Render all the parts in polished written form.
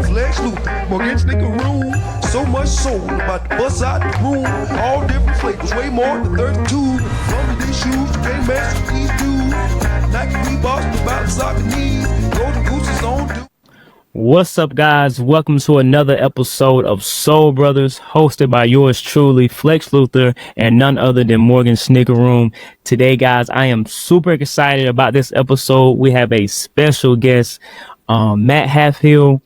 Flexx Morgan sneaker room. So much soul about to bust out the room. All different flavors, way more than 32. Bumpy these shoes, you can't mess with these dudes. Nike Reeboks, about to sock the knees. Golden Goose is on dude. What's up, guys? Welcome to another episode of Soul Brothers, hosted by yours truly, Flexx and none other than Morgan Sneaker Room. Today, guys, I am super excited about this episode. We have a special guest, Matt Halfhill,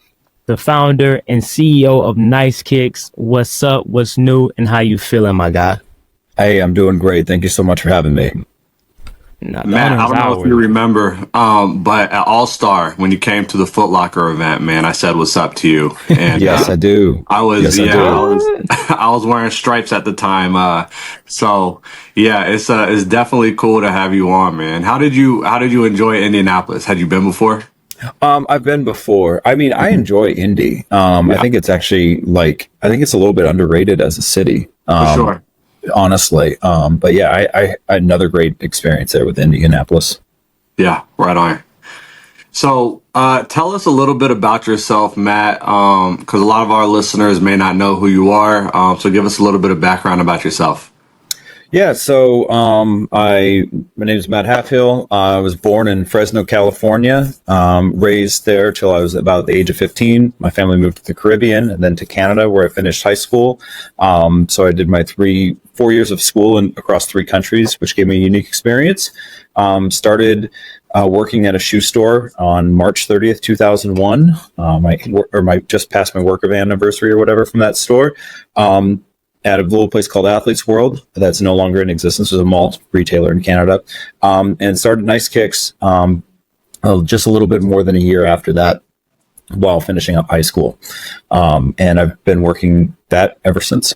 the founder and CEO of NiceKicks. What's up? What's new? And how you feeling, my guy? Hey, I'm doing great. Thank you so much for having me. Matt, I don't know if you remember, but at All Star, when you came to the Foot Locker event, man, I said what's up to you. And yes, I do. I was, yes, I was wearing stripes at the time. So yeah, it's definitely cool to have you on, man. How did you enjoy Indianapolis? Had you been before? I've been before. I mean, I enjoy Indy. I think it's actually I think it's a little bit underrated as a city. For sure. Honestly. But yeah, I had another great experience there with Indianapolis. Yeah, right on. So tell us a little bit about yourself, Matt, because a lot of our listeners may not know who you are. So give us a little bit of background about yourself. Yeah, so my name is Matt Halfhill. I was born in Fresno, California, raised there till I was about the age of 15. My family moved to the Caribbean and then to Canada, where I finished high school. So I did my 4 years of school across 3 countries, which gave me a unique experience. Started working at a shoe store on March 30th, 2001. My just passed my work anniversary or whatever from that store. At a little place called Athletes World that's no longer in existence. It was a mall retailer in Canada, and started NiceKicks just a little bit more than a year after that, while finishing up high school, and I've been working that ever since.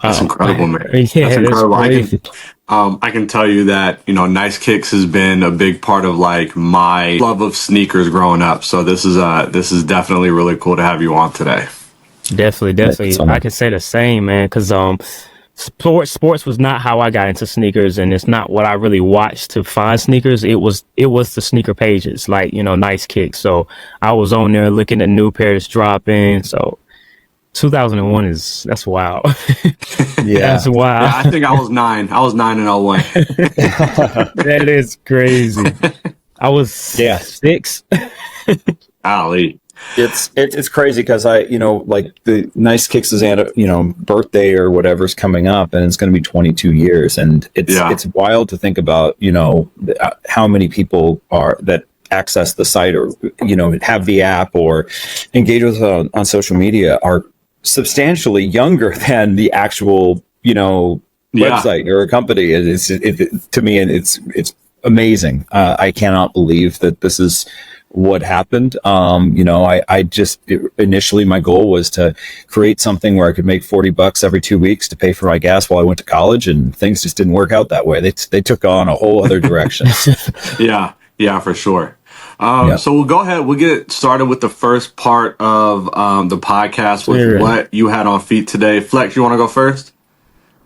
That's incredible, man. Yeah, that's incredible. I can tell you that NiceKicks has been a big part of my love of sneakers growing up. So this is definitely really cool to have you on today. Definitely. I can say the same, man, because sports was not how I got into sneakers, and it's not what I really watched to find sneakers. It was the sneaker pages, NiceKicks. So I was on there looking at new pairs dropping. So 2001 that's wild. Yeah, that's wild. Yeah, I think I was 9. I was 9 in 01. That is crazy. I was 6. Ali. It's crazy because the NiceKicks' birthday or whatever's coming up, and it's going to be 22 years, and it's wild to think about how many people are that access the site or have the app or engage with us on social media are substantially younger than the actual website or a company. To me, it's amazing. I cannot believe that this is what happened. Initially my goal was to create something where I could make $40 every 2 weeks to pay for my gas while I went to college, and things just didn't work out that way. They took on a whole other direction. Yeah, for sure. So we'll go ahead. We'll get started with the first part of the podcast with what you had on feet today. Flexx, you want to go first?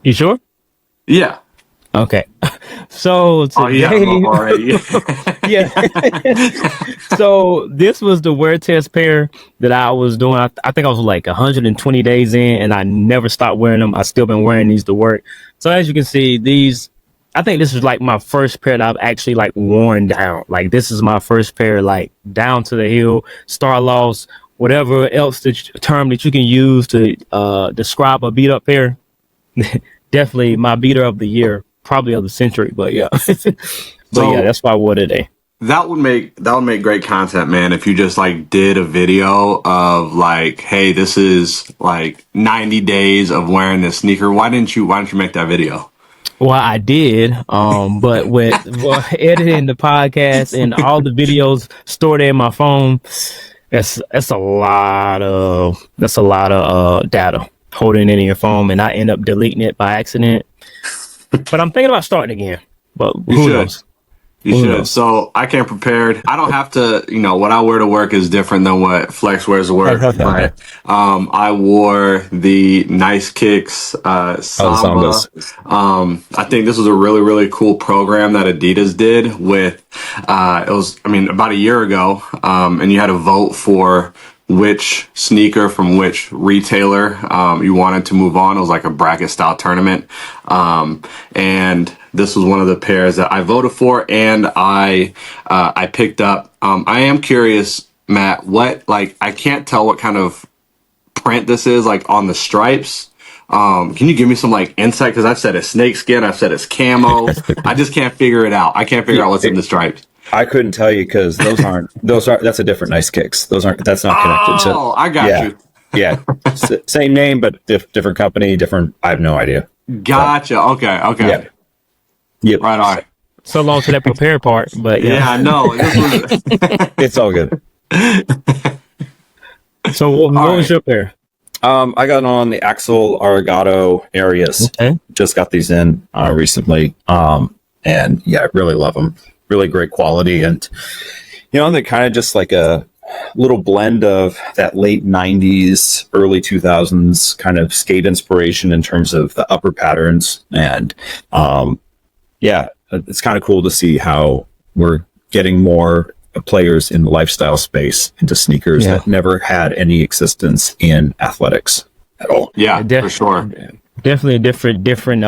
You sure? Yeah. Okay. So today, So this was the wear test pair that I was doing. I think I was 120 days in, and I never stopped wearing them. I still been wearing these to work. So as you can see, I think this is my first pair that I've actually worn down. This is my first pair, down to the heel, star loss, whatever else term that you can use to describe a beat up pair. Definitely my beater of the year. Probably of the century, but yeah. That's why I wore today. That would make great content, man. If you just did a video of hey, this is 90 days of wearing this sneaker. Why didn't you make that video? Well, I did, but with editing the podcast and all the videos stored in my phone, that's a lot of data holding it in your phone, and I end up deleting it by accident. But I'm thinking about starting again. But who knows? You should. So I came prepared. I don't have to, what I wear to work is different than what Flexx wears to work. But I wore the NiceKicks Samba. I think this was a really, really cool program that Adidas did with, it was about a year ago. And you had to vote for which sneaker from which retailer you wanted to move on. It was like a bracket style tournament. And this was one of the pairs that I voted for and I picked up. I am curious, Matt, I can't tell what kind of print this is like on the stripes. Can you give me some like insight? Because I've said it's snakeskin, I've said it's camo. I just can't figure it out. I can't figure out what's in the stripes. I couldn't tell you because that's a different NiceKicks. That's not connected. Oh, I got you. Yeah. Same name, but different company, I have no idea. Gotcha. So, okay. Yeah. Yep. Right on. So long to that prepared part, but yeah, I know. It's all good. So what was your pair? I got on the Axel Arigato Arias. Okay. Just got these in recently. And yeah, I really love them. Really great quality. And, they're kind of just like a little blend of that late 90s, early 2000s kind of skate inspiration in terms of the upper patterns. And it's kind of cool to see how we're getting more players in the lifestyle space into sneakers that never had any existence in athletics at all. Yeah, for sure. Definitely a different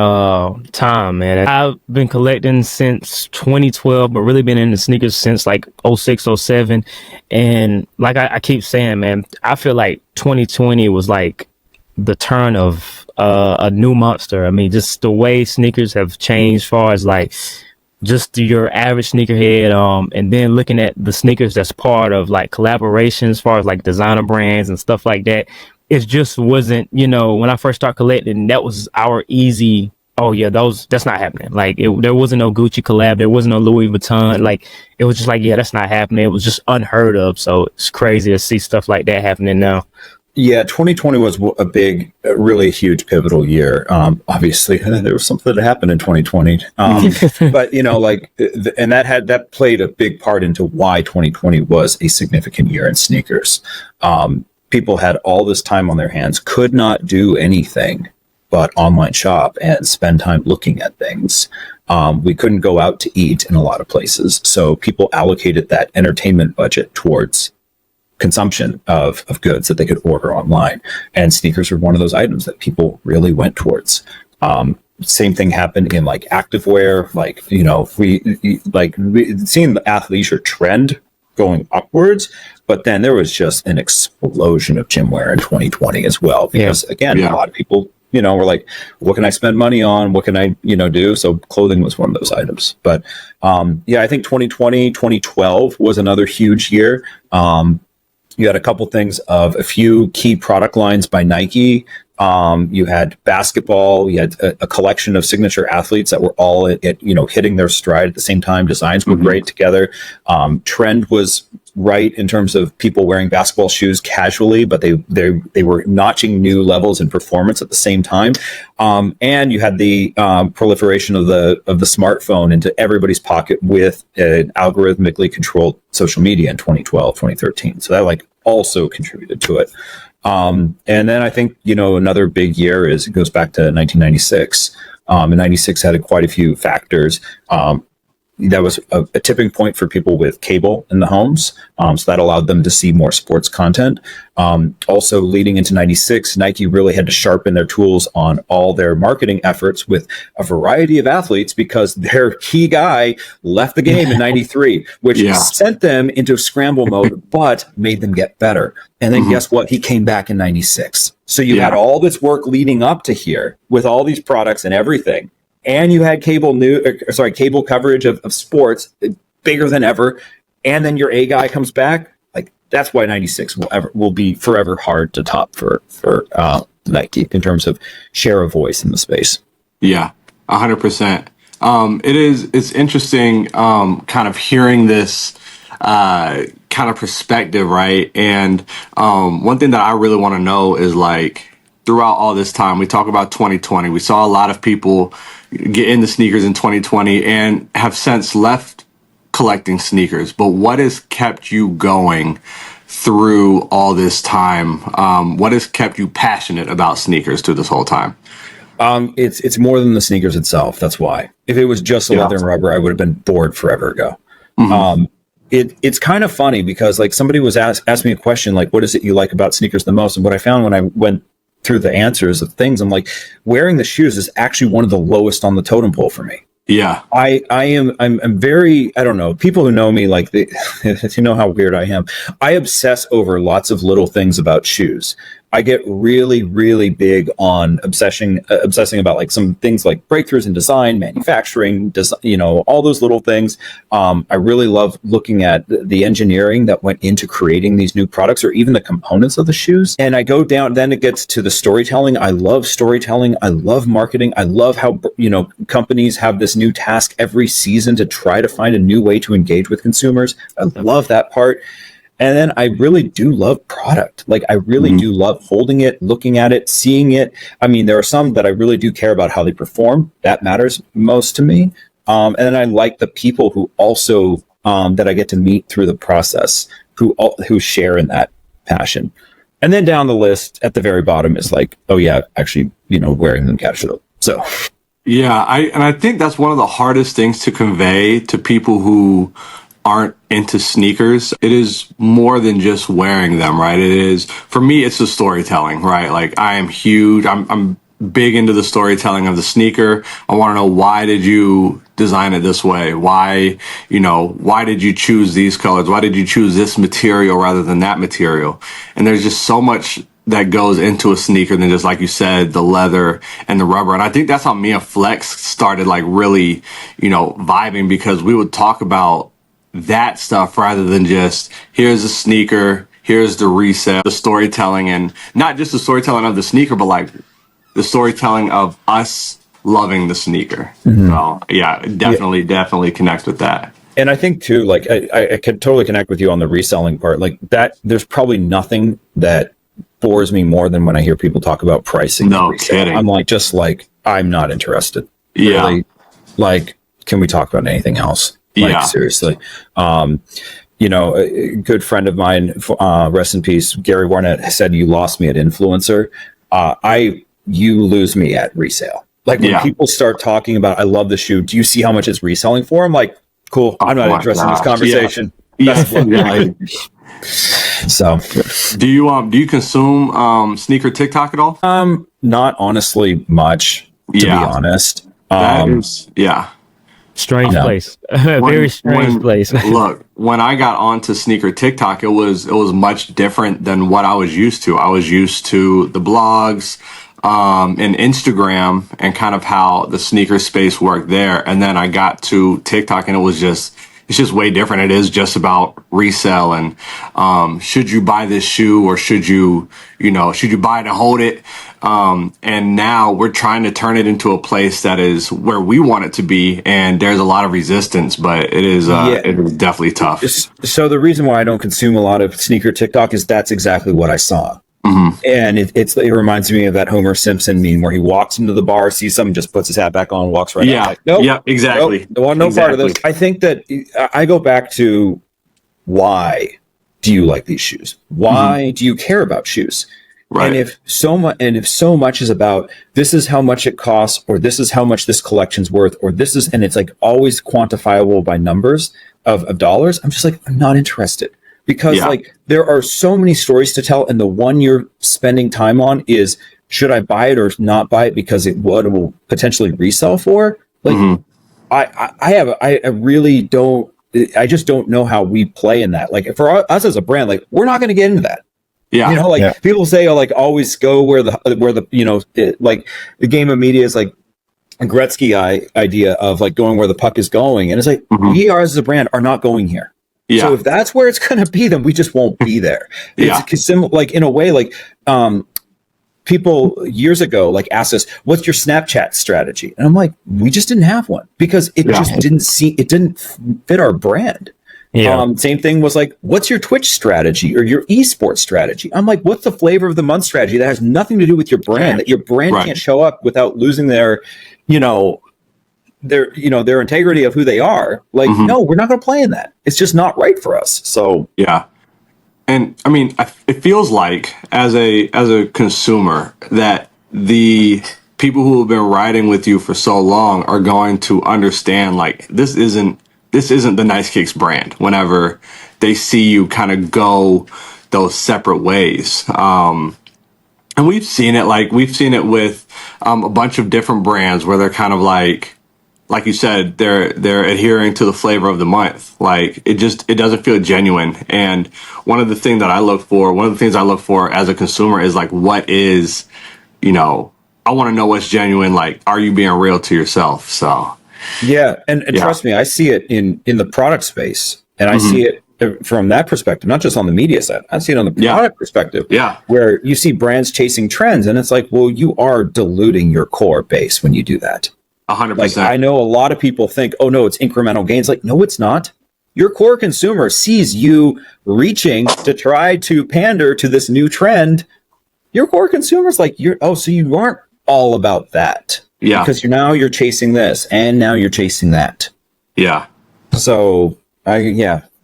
time, man. I've been collecting since 2012, but really been into sneakers since like 06, 07. And like I keep saying, man, I feel like 2020 was like the turn of a new monster. I mean, just the way sneakers have changed as far as like just your average sneakerhead, and then looking at the sneakers that's part of like collaborations as far as like designer brands and stuff like that. It just wasn't, when I first started collecting, that was our easy, that's not happening. Like there wasn't no Gucci collab. There wasn't no Louis Vuitton. Like it was just like, that's not happening. It was just unheard of. So it's crazy to see stuff like that happening now. Yeah, 2020 was a really huge pivotal year. Obviously, there was something that happened in 2020. But, and that played a big part into why 2020 was a significant year in sneakers. People had all this time on their hands, could not do anything but online shop and spend time looking at things. We couldn't go out to eat in a lot of places. So people allocated that entertainment budget towards consumption of goods that they could order online. And sneakers were one of those items that people really went towards. Same thing happened in like activewear. We seen the athleisure trend going upwards, but then there was just an explosion of gym wear in 2020 as well. Because a lot of people, were like, what can I spend money on? What can I, do? So clothing was one of those items. But I think 2020, 2012 was another huge year. You had a couple things of a few key product lines by Nike. You had basketball. You had a collection of signature athletes that were all hitting their stride at the same time. Designs were great together. Trend was right in terms of people wearing basketball shoes casually, but they were notching new levels in performance at the same time. And you had the proliferation of the smartphone into everybody's pocket with an algorithmically controlled social media in 2012, 2013. So that also contributed to it. And then I think, another big year it goes back to 1996. And 96 had quite a few factors. That was a tipping point for people with cable in the homes. So that allowed them to see more sports content. Also leading into 96, Nike really had to sharpen their tools on all their marketing efforts with a variety of athletes because their key guy left the game in 93, which sent them into scramble mode, but made them get better. And then guess what? He came back in 96. So you had all this work leading up to here with all these products and everything. And you had cable coverage of sports bigger than ever. And then your A guy comes back. That's why 96 will be forever hard to top for Nike in terms of share of voice in the space. Yeah, 100%. It's interesting, kind of hearing this, kind of perspective, right? And, one thing that I really want to know is throughout all this time, we talk about 2020. We saw a lot of people get into sneakers in 2020 and have since left collecting sneakers. But what has kept you going through all this time? What has kept you passionate about sneakers through this whole time? It's more than the sneakers itself. That's why. If it was just leather and rubber, I would have been bored forever ago. it's kind of funny because like somebody was asked me a question like, what is it you like about sneakers the most? And what I found when I went through the answers of things, I'm like, wearing the shoes is actually one of the lowest on the totem pole for me. Yeah. I'm very, I don't know, people who know me, like, you know how weird I am. I obsess over lots of little things about shoes. I get really, really big on obsessing about like some things like breakthroughs in design, manufacturing, you know, all those little things. I really love looking at the engineering that went into creating these new products or even the components of the shoes. And I go down, then it gets to the storytelling. I love storytelling. I love marketing. I love how, you know, companies have this new task every season to try to find a new way to engage with consumers. I love that part. And then I really do love product. Like I really do love holding it, looking at it, seeing it. I mean, there are some that I really do care about how they perform. That matters most to me. And then I like the people who also that I get to meet through the process, who share in that passion. And then down the list at the very bottom is like, oh yeah, actually, you know, wearing them casually. So yeah, I think that's one of the hardest things to convey to people who aren't into sneakers. It is more than just wearing them, right? It is, for me, it's the storytelling, right? Like I am huge. I'm big into the storytelling of the sneaker. I want to know, why did you design it this way? Why, you know, why did you choose these colors? Why did you choose this material rather than that material? And there's just so much that goes into a sneaker than just, like you said, the leather and the rubber. And I think that's how me and Flexx started like really, you know, vibing, because we would talk about that stuff rather than just, here's a sneaker, here's the resale, the storytelling, and not just the storytelling of the sneaker, but like the storytelling of us loving the sneaker. So yeah, definitely connects with that. And I think too, like I can totally connect with you on the reselling part. Like that, there's probably nothing that bores me more than when I hear people talk about pricing. No kidding. I'm like, just like, I'm not interested. Yeah. Really. Like, can we talk about anything else? Like, Yeah. seriously. You know, a good friend of mine, rest in peace, Gary Warnett, said, you lost me at influencer. You lose me at resale. Like when people start talking about, I love the shoe, do you see how much it's reselling for? I'm like, cool, I'm not interested in this conversation. Yeah. So Do you consume sneaker TikTok at all? not honestly much, to be honest. That is, Strange place. Very strange place. Look, when I got onto sneaker TikTok, it was much different than what I was used to. I was used to the blogs and Instagram and kind of how the sneaker space worked there. And then I got to TikTok and it's just way different. It is just about resale and should you buy this shoe or should you buy it and hold it? And now we're trying to turn it into a place that is where we want it to be. And there's a lot of resistance, but it is definitely tough. So the reason why I don't consume a lot of sneaker TikTok is that's exactly what I saw. And it reminds me of that Homer Simpson meme where he walks into the bar, sees something, just puts his hat back on, walks right out. Like, nope, yeah, exactly. Nope, no part of this. I think that I go back to, why do you like these shoes? Why do you care about shoes? Right. And if so much is about, this is how much it costs, or this is how much this collection's worth, or this is, and it's like always quantifiable by numbers of dollars, I'm just like, I'm not interested. Because like there are so many stories to tell, and the one you're spending time on is, should I buy it or not buy it because it will potentially resell for? Like I really don't. I just don't know how we play in that. Like for us as a brand, like we're not going to get into that. Yeah, you know, like people say, oh, like always go where the you know, like the game of media is like a Gretzky idea of like going where the puck is going, and it's like we are as a brand are not going here. Yeah. So if that's where it's going to be, then we just won't be there. It's like in a way, like people years ago like asked us, "What's your Snapchat strategy?" And I'm like, we just didn't have one because it just didn't fit our brand. Yeah. Same thing was like, what's your Twitch strategy or your esports strategy? I'm like, what's the flavor of the month strategy that has nothing to do with your brand? That your brand can't show up without losing their integrity of who they are. Like, no, we're not going to play in that. It's just not right for us. So yeah. And I mean, it feels like as a consumer that the people who have been riding with you for so long are going to understand, like, this isn't this isn't the NiceKicks brand whenever they see you kind of go those separate ways. And we've seen it with a bunch of different brands where they're kind of like you said, they're adhering to the flavor of the month. Like it doesn't feel genuine. And one of the things I look for as a consumer is like, what is, I want to know what's genuine. Like, are you being real to yourself? So yeah, and trust me, I see it in the product space, and I see it from that perspective, not just on the media side. I see it on the product perspective, where you see brands chasing trends, and it's like, well, you are diluting your core base when you do that. 100%. Like, I know a lot of people think, oh no, it's incremental gains. Like, no, it's not. Your core consumer sees you reaching to try to pander to this new trend. Your core consumer's like, so you aren't all about that. Yeah. Because you're chasing this, and now you're chasing that. Yeah. So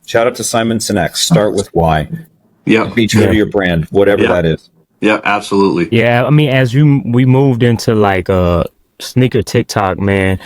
shout out to Simon Sinek. Start with why. Yeah. Be true to your brand, whatever that is. Yeah, absolutely. Yeah, I mean, as we moved into like sneaker TikTok, man,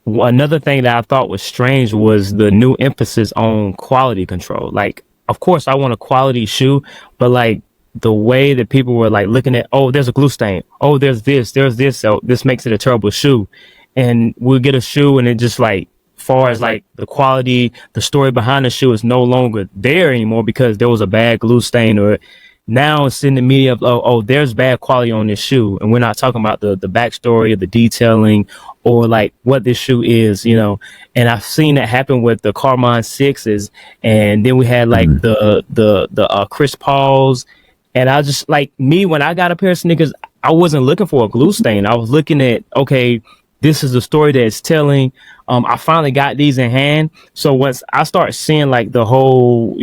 another thing that I thought was strange was the new emphasis on quality control. Like, of course, I want a quality shoe, but like the way that people were like looking at, oh, there's a glue stain. Oh, there's this. So this makes it a terrible shoe. And we'll get a shoe and it just like, far as like the quality, the story behind the shoe is no longer there anymore because there was a bad glue stain, or now it's in the media of, oh, there's bad quality on this shoe. And we're not talking about the backstory or the detailing or like what this shoe is, and I've seen that happen with the Carmine 6s. And then we had like the Chris Pauls. And I just like when I got a pair of sneakers, I wasn't looking for a glue stain. I was looking at, okay, this is the story that it's telling. I finally got these in hand. So once I start seeing like the whole,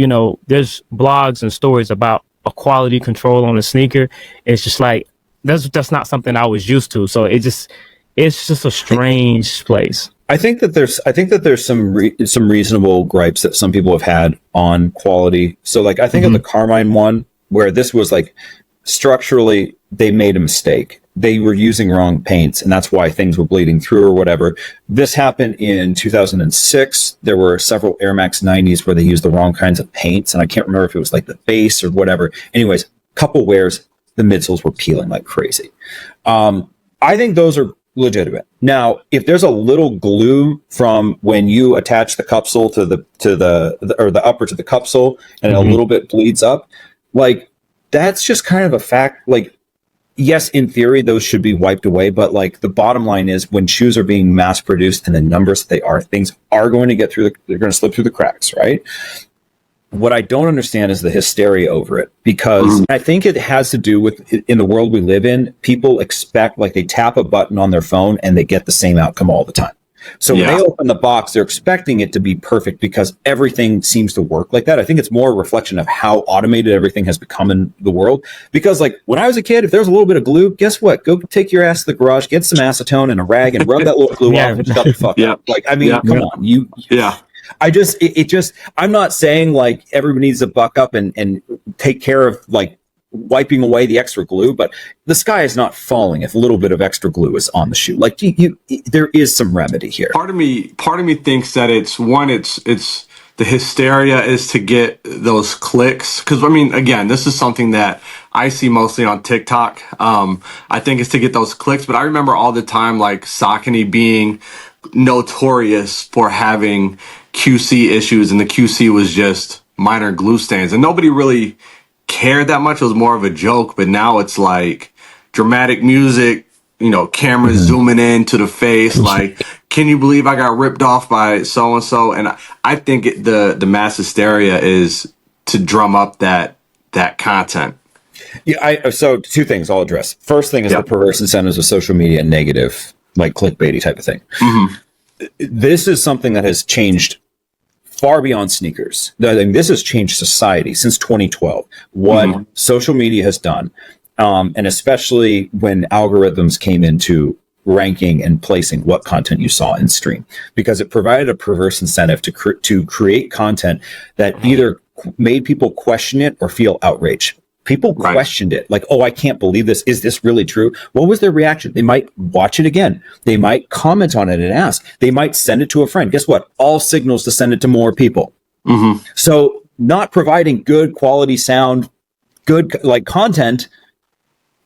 there's blogs and stories about a quality control on a sneaker, it's just like, that's not something I was used to. So it's just a strange place. I think that there's some reasonable gripes that some people have had on quality. So like, I think of the Carmine one, where this was like structurally, they made a mistake. They were using wrong paints, and that's why things were bleeding through or whatever. This happened in 2006. There were several Air Max 90s where they used the wrong kinds of paints, and I can't remember if it was like the base or whatever. Anyways, couple wears, the midsoles were peeling like crazy. I think those are legitimate. Now, if there's a little glue from when you attach the cupsole to the upper to the cupsole, and a little bit bleeds up, like that's just kind of a fact. Like, yes, in theory, those should be wiped away. But like the bottom line is, when shoes are being mass produced and the numbers that they are, things are going to get through. They're going to slip through the cracks, right? What I don't understand is the hysteria over it, because I think it has to do with, in the world we live in, people expect, like, they tap a button on their phone and they get the same outcome all the time. So when they open the box, they're expecting it to be perfect because everything seems to work like that. I think it's more a reflection of how automated everything has become in the world. Because like when I was a kid, if there was a little bit of glue, guess what? Go take your ass to the garage, get some acetone and a rag and rub that little glue off and shut the fuck up. Like, I mean, come on. I'm not saying like everybody needs to buck up and take care of like wiping away the extra glue, but the sky is not falling if a little bit of extra glue is on the shoe. Like there is some remedy here. Part of me thinks that it's the hysteria is to get those clicks. Cause I mean, again, this is something that I see mostly on TikTok. I think it's to get those clicks, but I remember all the time, like Saucony being notorious for having QC issues, and the QC was just minor glue stains, and nobody really cared that much. It was more of a joke. But now it's like dramatic music, cameras zooming in to the face, like, can you believe I got ripped off by so and so? And I think the mass hysteria is to drum up that content. Yeah, so two things I'll address. First thing is the perverse incentives of social media, negative, like clickbaity type of thing. This is something that has changed far beyond sneakers. I think this has changed society since 2012. What social media has done, and especially when algorithms came into ranking and placing what content you saw in stream, because it provided a perverse incentive to create content that either made people question it or feel outrage. People questioned it, like, oh, I can't believe this. Is this really true? What was their reaction? They might watch it again. They might comment on it and ask. They might send it to a friend. Guess what? All signals to send it to more people. Mm-hmm. So not providing good quality sound, good like content,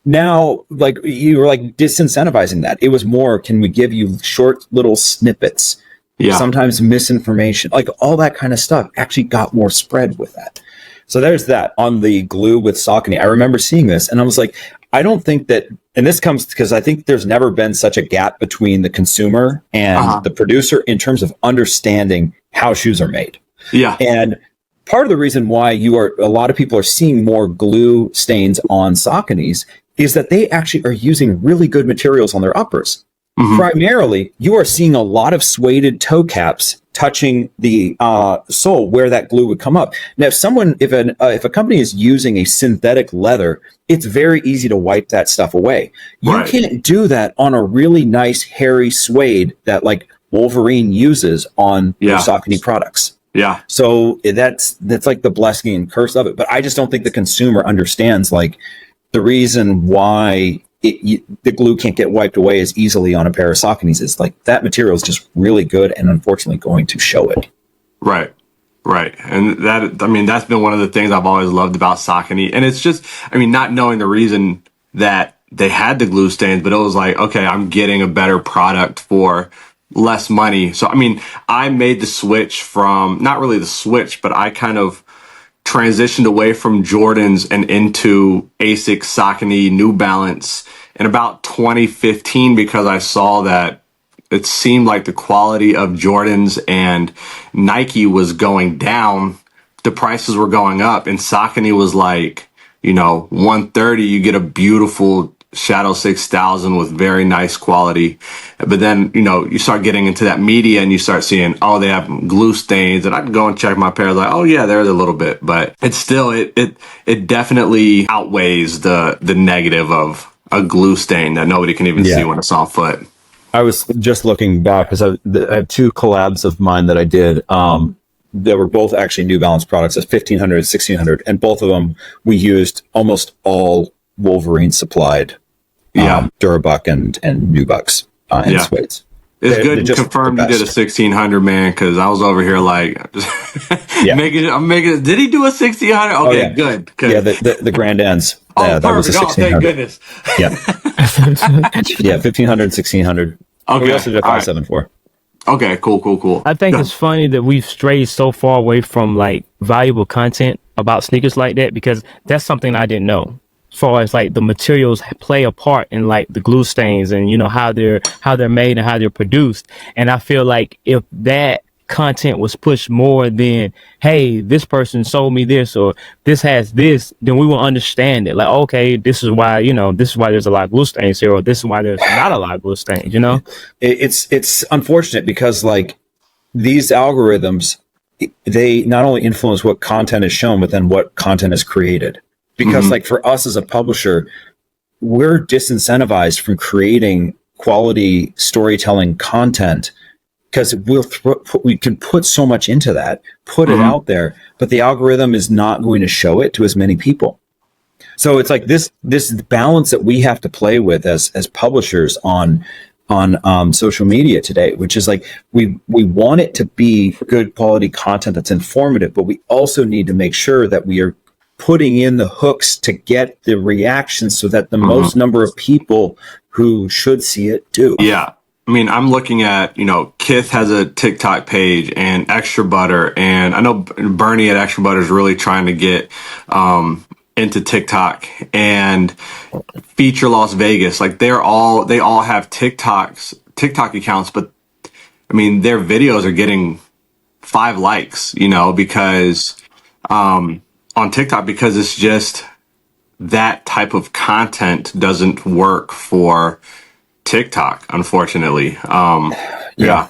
now like you were like disincentivizing that. It was more, can we give you short little snippets? Yeah. Sometimes misinformation, like all that kind of stuff actually got more spread with that. So there's that on the glue with Saucony. I remember seeing this and I was like, I don't think that, and this comes because I think there's never been such a gap between the consumer and the producer in terms of understanding how shoes are made. Yeah. And part of the reason why a lot of people are seeing more glue stains on Sauconys is that they actually are using really good materials on their uppers. Mm-hmm. Primarily, you are seeing a lot of suede toe caps touching the sole where that glue would come up. Now, if a company is using a synthetic leather, it's very easy to wipe that stuff away. You can't do that on a really nice hairy suede that like Wolverine uses on their Saucony products. Yeah. So that's like the blessing and curse of it. But I just don't think the consumer understands like the reason why the glue can't get wiped away as easily on a pair of Sauconys is like that material is just really good and unfortunately going to show it. Right. Right. And that's been one of the things I've always loved about Saucony. And it's just, not knowing the reason that they had the glue stains, but it was like, okay, I'm getting a better product for less money. So, I made the switch from, not really the switch, but I kind of transitioned away from Jordans and into Asics, Saucony, New Balance in about 2015 because I saw that it seemed like the quality of Jordans and Nike was going down. The prices were going up and Saucony was like, $130, you get a beautiful Shadow 6000 with very nice quality. But then, you start getting into that media and you start seeing, oh, they have glue stains. And I can go and check my pair like, oh yeah, there's a little bit. But it's still, it definitely outweighs the negative of a glue stain that nobody can even see when it's on foot. I was just looking back because I have two collabs of mine that I did. They were both actually New Balance products, that's 1500, 1600. And both of them, we used almost all Wolverine supplied Durabuck and Nubucks and suedes. It's good to confirm you did a 1600, man, because I was over here like, I'm making. Did he do a 1600? Okay, good. Yeah, the Grand Ends. That was a 1600. Thank goodness. Yeah, 1500, 1600. Okay, we also did a 574. Okay, cool. I think it's funny that we've strayed so far away from like valuable content about sneakers like that because that's something I didn't know. As far as like the materials play a part in like the glue stains and how they're made and how they're produced. And I feel like if that content was pushed more than, hey, this person sold me this or this has this, then we will understand it. Like, okay, this is why there's a lot of glue stains here, or this is why there's not a lot of glue stains, It's unfortunate because like these algorithms, they not only influence what content is shown, but then what content is created. Because like for us as a publisher, we're disincentivized from creating quality storytelling content because we can put so much into that, put it out there, but the algorithm is not going to show it to as many people. So it's like this balance that we have to play with as publishers on social media today, which is like we want it to be good quality content that's informative, but we also need to make sure that we are putting in the hooks to get the reactions so that the most number of people who should see it do. Yeah. I'm looking at, Kith has a TikTok page and Extra Butter. And I know Bernie at Extra Butter is really trying to get into TikTok and Feature Las Vegas. Like they all have TikTok accounts, but their videos are getting 5 likes, because, on TikTok, because it's just that type of content doesn't work for TikTok, unfortunately. Yeah.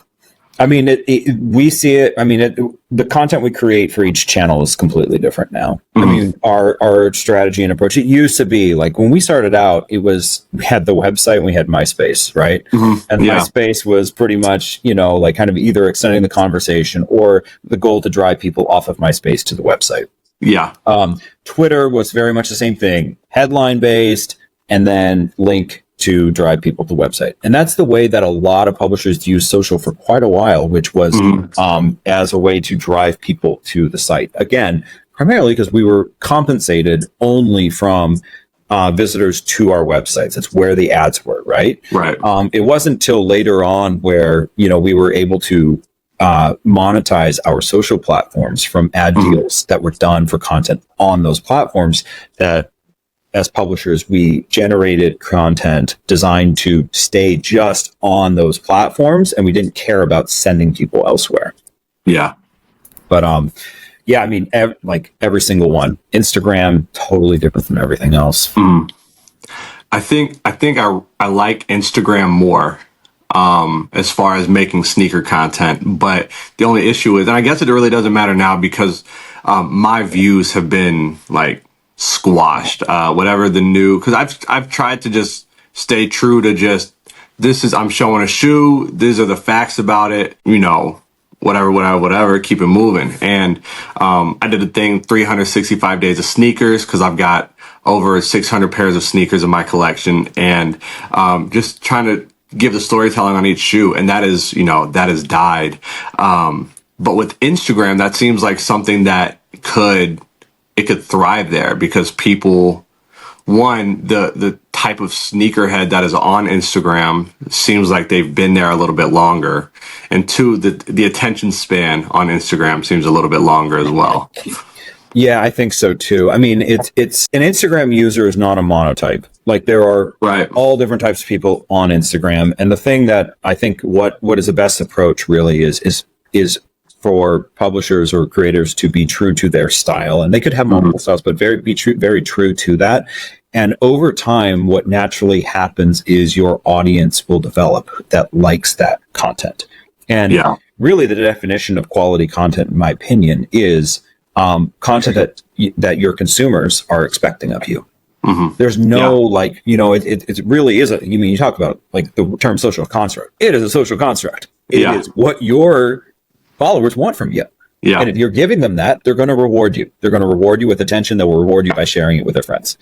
We see it. The content we create for each channel is completely different now. Our strategy and approach, it used to be like when we started out, we had the website and we had MySpace, right? And MySpace was pretty much, like kind of either extending the conversation or the goal to drive people off of MySpace to the website. Yeah. Twitter was very much the same thing, headline based, and then link to drive people to the website. And that's the way that a lot of publishers used social for quite a while, which was as a way to drive people to the site. Again, primarily because we were compensated only from visitors to our websites. That's where the ads were, right? Right. It wasn't till later on where, we were able to monetize our social platforms from ad deals that were done for content on those platforms, that as publishers, we generated content designed to stay just on those platforms, and we didn't care about sending people elsewhere. Yeah. But yeah, I mean, every single one. Instagram, totally different from everything else. I think I like Instagram more as far as making sneaker content. But the only issue is, and I guess it really doesn't matter now because my views have been like squashed. Whatever the new, because I've tried to just stay true to just, I'm showing a shoe. These are the facts about it. Whatever, keep it moving. And I did a thing, 365 days of sneakers, because I've got over 600 pairs of sneakers in my collection, and just trying to give the storytelling on each shoe. And that is died. But with Instagram, that seems like something that could thrive there, because people, one, the type of sneakerhead that is on Instagram seems like they've been there a little bit longer. And two, the attention span on Instagram seems a little bit longer as well. Yeah, I think so too. I mean, it's an Instagram user is not a monotype. Like, there are all different types of people on Instagram. And the thing that I think what is the best approach really is for publishers or creators to be true to their style. And they could have multiple styles, but very true to that. And over time, what naturally happens is your audience will develop that likes that content. And really the definition of quality content, in my opinion, is content that your consumers are expecting of you. There's no it really is you talk about like the term social construct. It is a social construct. It is what your followers want from you. Yeah. And if you're giving them that, they're going to reward you. They're going to reward you with attention. They'll reward you by sharing it with their friends.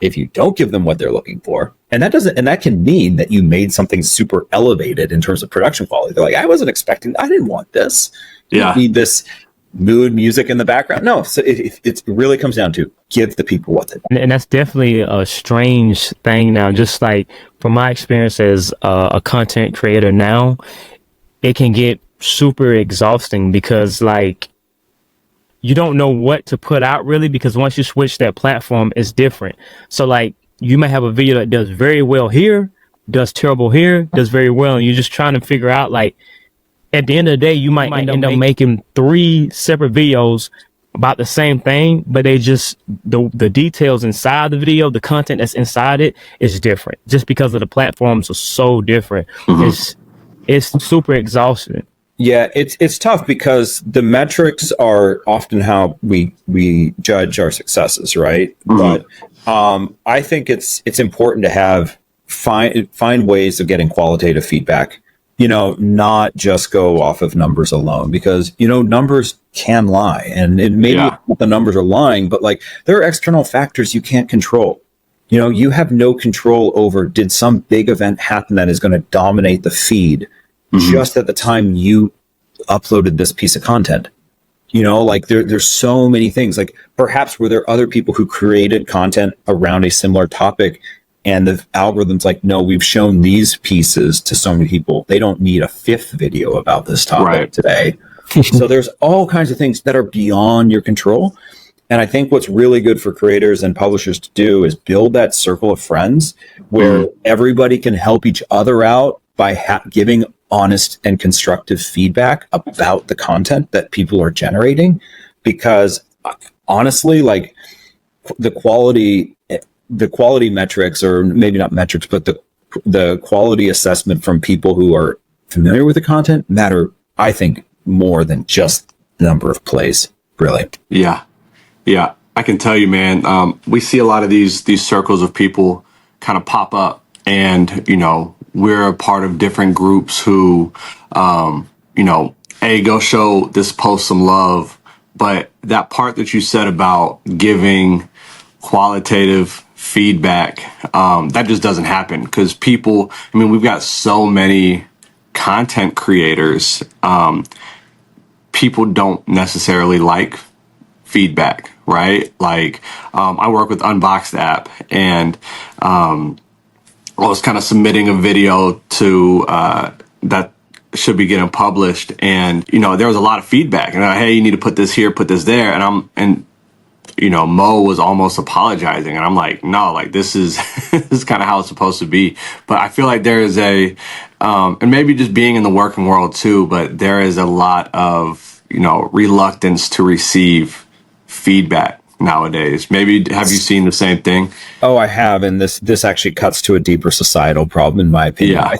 If you don't give them what they're looking for, and that can mean that you made something super elevated in terms of production quality. They're like, I didn't want this. You need this mood music in the background. No, so it really comes down to give the people what they want. And that's definitely a strange thing now. Just like from my experience as a content creator now, it can get super exhausting because like you don't know what to put out really, because once you switch that platform, it's different. So like you might have a video that does very well here, does terrible here, does very well, and you're just trying to figure out like at the end of the day you might end up making 3 separate videos about the same thing, but they just the details inside the video, the content that's inside it is different just because of the platforms are so different. It's super exhausting. Yeah, it's tough because the metrics are often how we judge our successes, right? But I think it's important to find ways of getting qualitative feedback. Not just go off of numbers alone, because numbers can lie, and it maybe the numbers are lying, but like there are external factors you can't control. You have no control over, did some big event happen that is going to dominate the feed just at the time you uploaded this piece of content? Like there's so many things. Like perhaps were there other people who created content around a similar topic, and the algorithm's like, no, we've shown these pieces to so many people, they don't need a 5th video about this topic today. So there's all kinds of things that are beyond your control. And I think what's really good for creators and publishers to do is build that circle of friends where everybody can help each other out by giving honest and constructive feedback about the content that people are generating. Because honestly, like the quality metrics, or maybe not metrics, but the quality assessment from people who are familiar with the content matter, I think, more than just the number of plays, really. Yeah. I can tell you, man, we see a lot of these circles of people kind of pop up, and, we're a part of different groups who, hey, go show this post some love. But that part that you said about giving qualitative feedback, that just doesn't happen because people, I mean, we've got so many content creators. People don't necessarily like feedback, right? Like, I work with Unboxed app, and I was kind of submitting a video to that should be getting published, and there was a lot of feedback, and hey, you need to put this here, put this there, and Mo was almost apologizing, and I'm like, no, like this is this is kind of how it's supposed to be. But I feel like there is and maybe just being in the working world too, but there is a lot of reluctance to receive feedback nowadays. Maybe have you seen the same thing? Oh, I have, and this actually cuts to a deeper societal problem, in my opinion. Yeah. I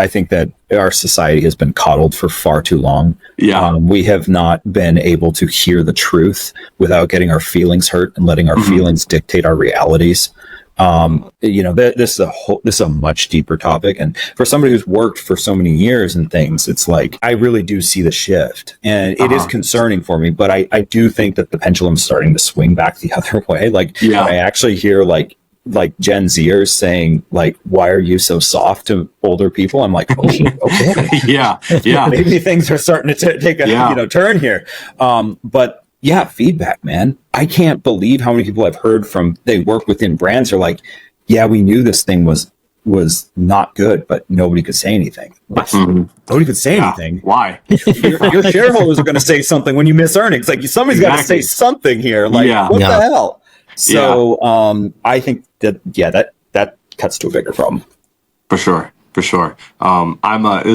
think that our society has been coddled for far too long. Yeah, we have not been able to hear the truth without getting our feelings hurt and letting our feelings dictate our realities. This is a much deeper topic, and for somebody who's worked for so many years and things, it's like I really do see the shift, and it is concerning for me. But I do think that the pendulum's starting to swing back the other way. Like, I actually hear like Gen Zers saying like, "Why are you so soft to older people?" I'm like, oh, okay, yeah, maybe things are starting to take a turn here. But yeah, feedback, man. I can't believe how many people I've heard from, they work within brands, are like, yeah, we knew this thing was not good, but nobody could say anything. Nobody could say anything. Why? Your shareholders are going to say something when you miss earnings. Like, somebody's got to say something here. Like, what the hell? So I think that cuts to a bigger problem. For sure. This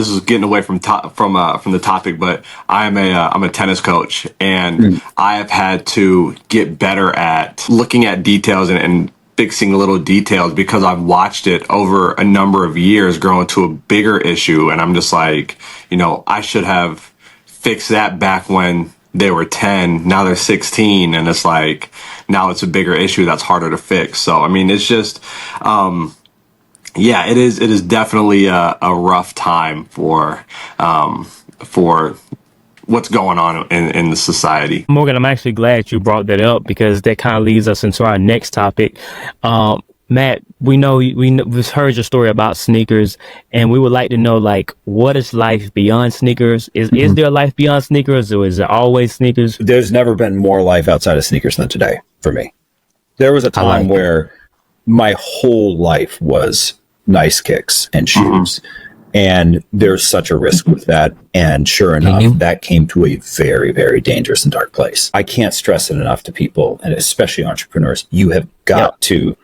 is getting away from the topic, but I'm a tennis coach, and I have had to get better at looking at details and fixing little details because I've watched it over a number of years grow into a bigger issue, and I'm just like, I should have fixed that back when they were 10. Now they're 16, and it's like now it's a bigger issue that's harder to fix. So I mean, it's just. It is definitely a rough time for what's going on in the society. Morgan, I'm actually glad you brought that up because that kind of leads us into our next topic. Matt, we've heard your story about sneakers, and we would like to know, like, what is life beyond sneakers? Is there a life beyond sneakers, or is it always sneakers? There's never been more life outside of sneakers than today for me. There was a time where my whole life was NiceKicks and shoes. And there's such a risk with that. And sure enough, that came to a very, very dangerous and dark place. I can't stress it enough to people, and especially entrepreneurs. You have got to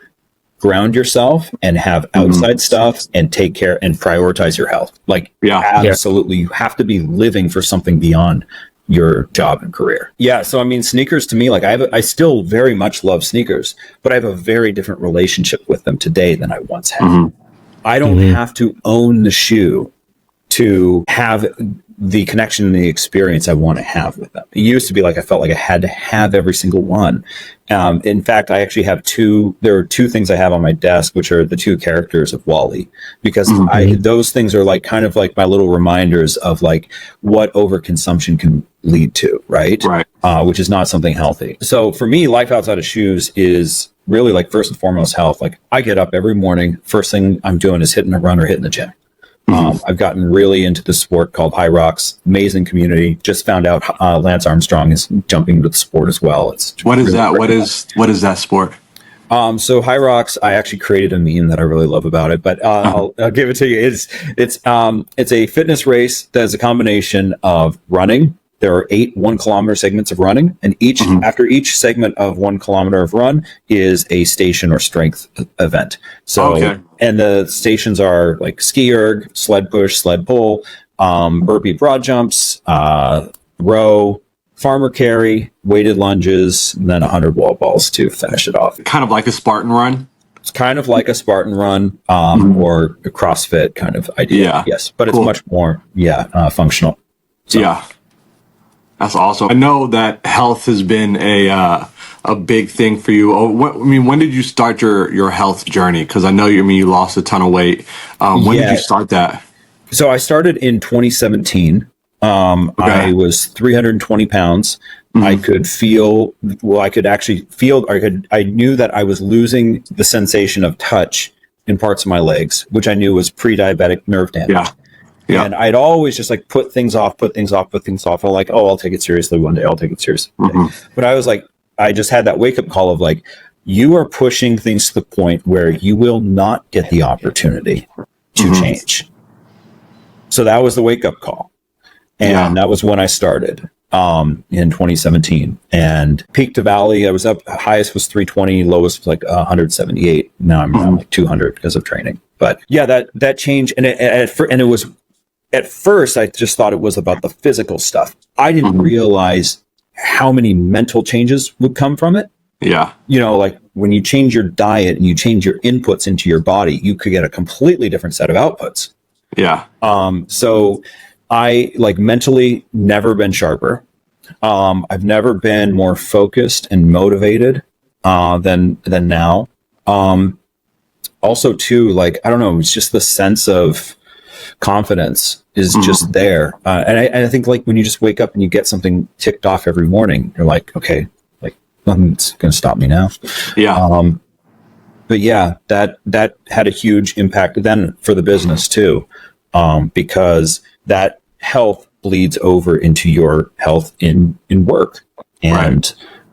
ground yourself and have outside stuff and take care and prioritize your health. Like, absolutely. You have to be living for something beyond your job and career. Yeah. So, I mean, sneakers to me, like I still very much love sneakers, but I have a very different relationship with them today than I once had. I don't have to own the shoe to have the connection and the experience I want to have with them. It used to be like I felt like I had to have every single one. In fact, I actually have there are two things I have on my desk, which are the two characters of Wall-E, because those things are like kind of like my little reminders of like what overconsumption can lead to, right? Which is not something healthy. So for me, life outside of shoes is really like first and foremost health. Like, I get up every morning, first thing I'm doing is hitting a run or hitting the gym. I've gotten really into the sport called High Rocks. Amazing community. Just found out Lance Armstrong is jumping into the sport as well. What is that? What is that sport? So High Rocks, I actually created a meme that I really love about it, but I'll give it to you. It's a fitness race that is a combination of running. There are 8 1-kilometer segments of running, and after each segment of 1 kilometer of run is a station or strength event. So, and the stations are like ski erg, sled push, sled pull, burpee broad jumps, row, farmer carry, weighted lunges, and then 100 wall balls to finish it off. Kind of like a Spartan run. It's kind of like a Spartan run, or a CrossFit kind of idea. Yes, but it's much more, functional. So. That's awesome. I know that health has been a big thing for you. When did you start your health journey? Because I know you lost a ton of weight. When did you start that? So I started in 2017. I was 320 pounds. I could feel, I could actually feel, I knew that I was losing the sensation of touch in parts of my legs, which I knew was pre-diabetic nerve damage. Yeah. And I'd always just like put things off. I'm like, oh, I'll take it seriously one day. I'll take it seriously. But I was like, I just had that wake up call of like, you are pushing things to the point where you will not get the opportunity to change. So that was the wake up call. And that was when I started in 2017. And peak to valley, I was up, highest was 320, lowest was like 178. Now I'm around like 200 because of training. But yeah, that change. And it was, at first, I just thought it was about the physical stuff. I didn't realize how many mental changes would come from it. Yeah. You know, like when you change your diet and you change your inputs into your body, you could get a completely different set of outputs. Yeah. So I like mentally never been sharper. I've never been more focused and motivated than now. Also too, like, I don't know, it's just the sense of confidence is just there. And I think like when you just wake up and you get something ticked off every morning, you're like, okay, like nothing's going to stop me now. Yeah. But yeah, that had a huge impact then for the business too. Because that health bleeds over into your health in work. And,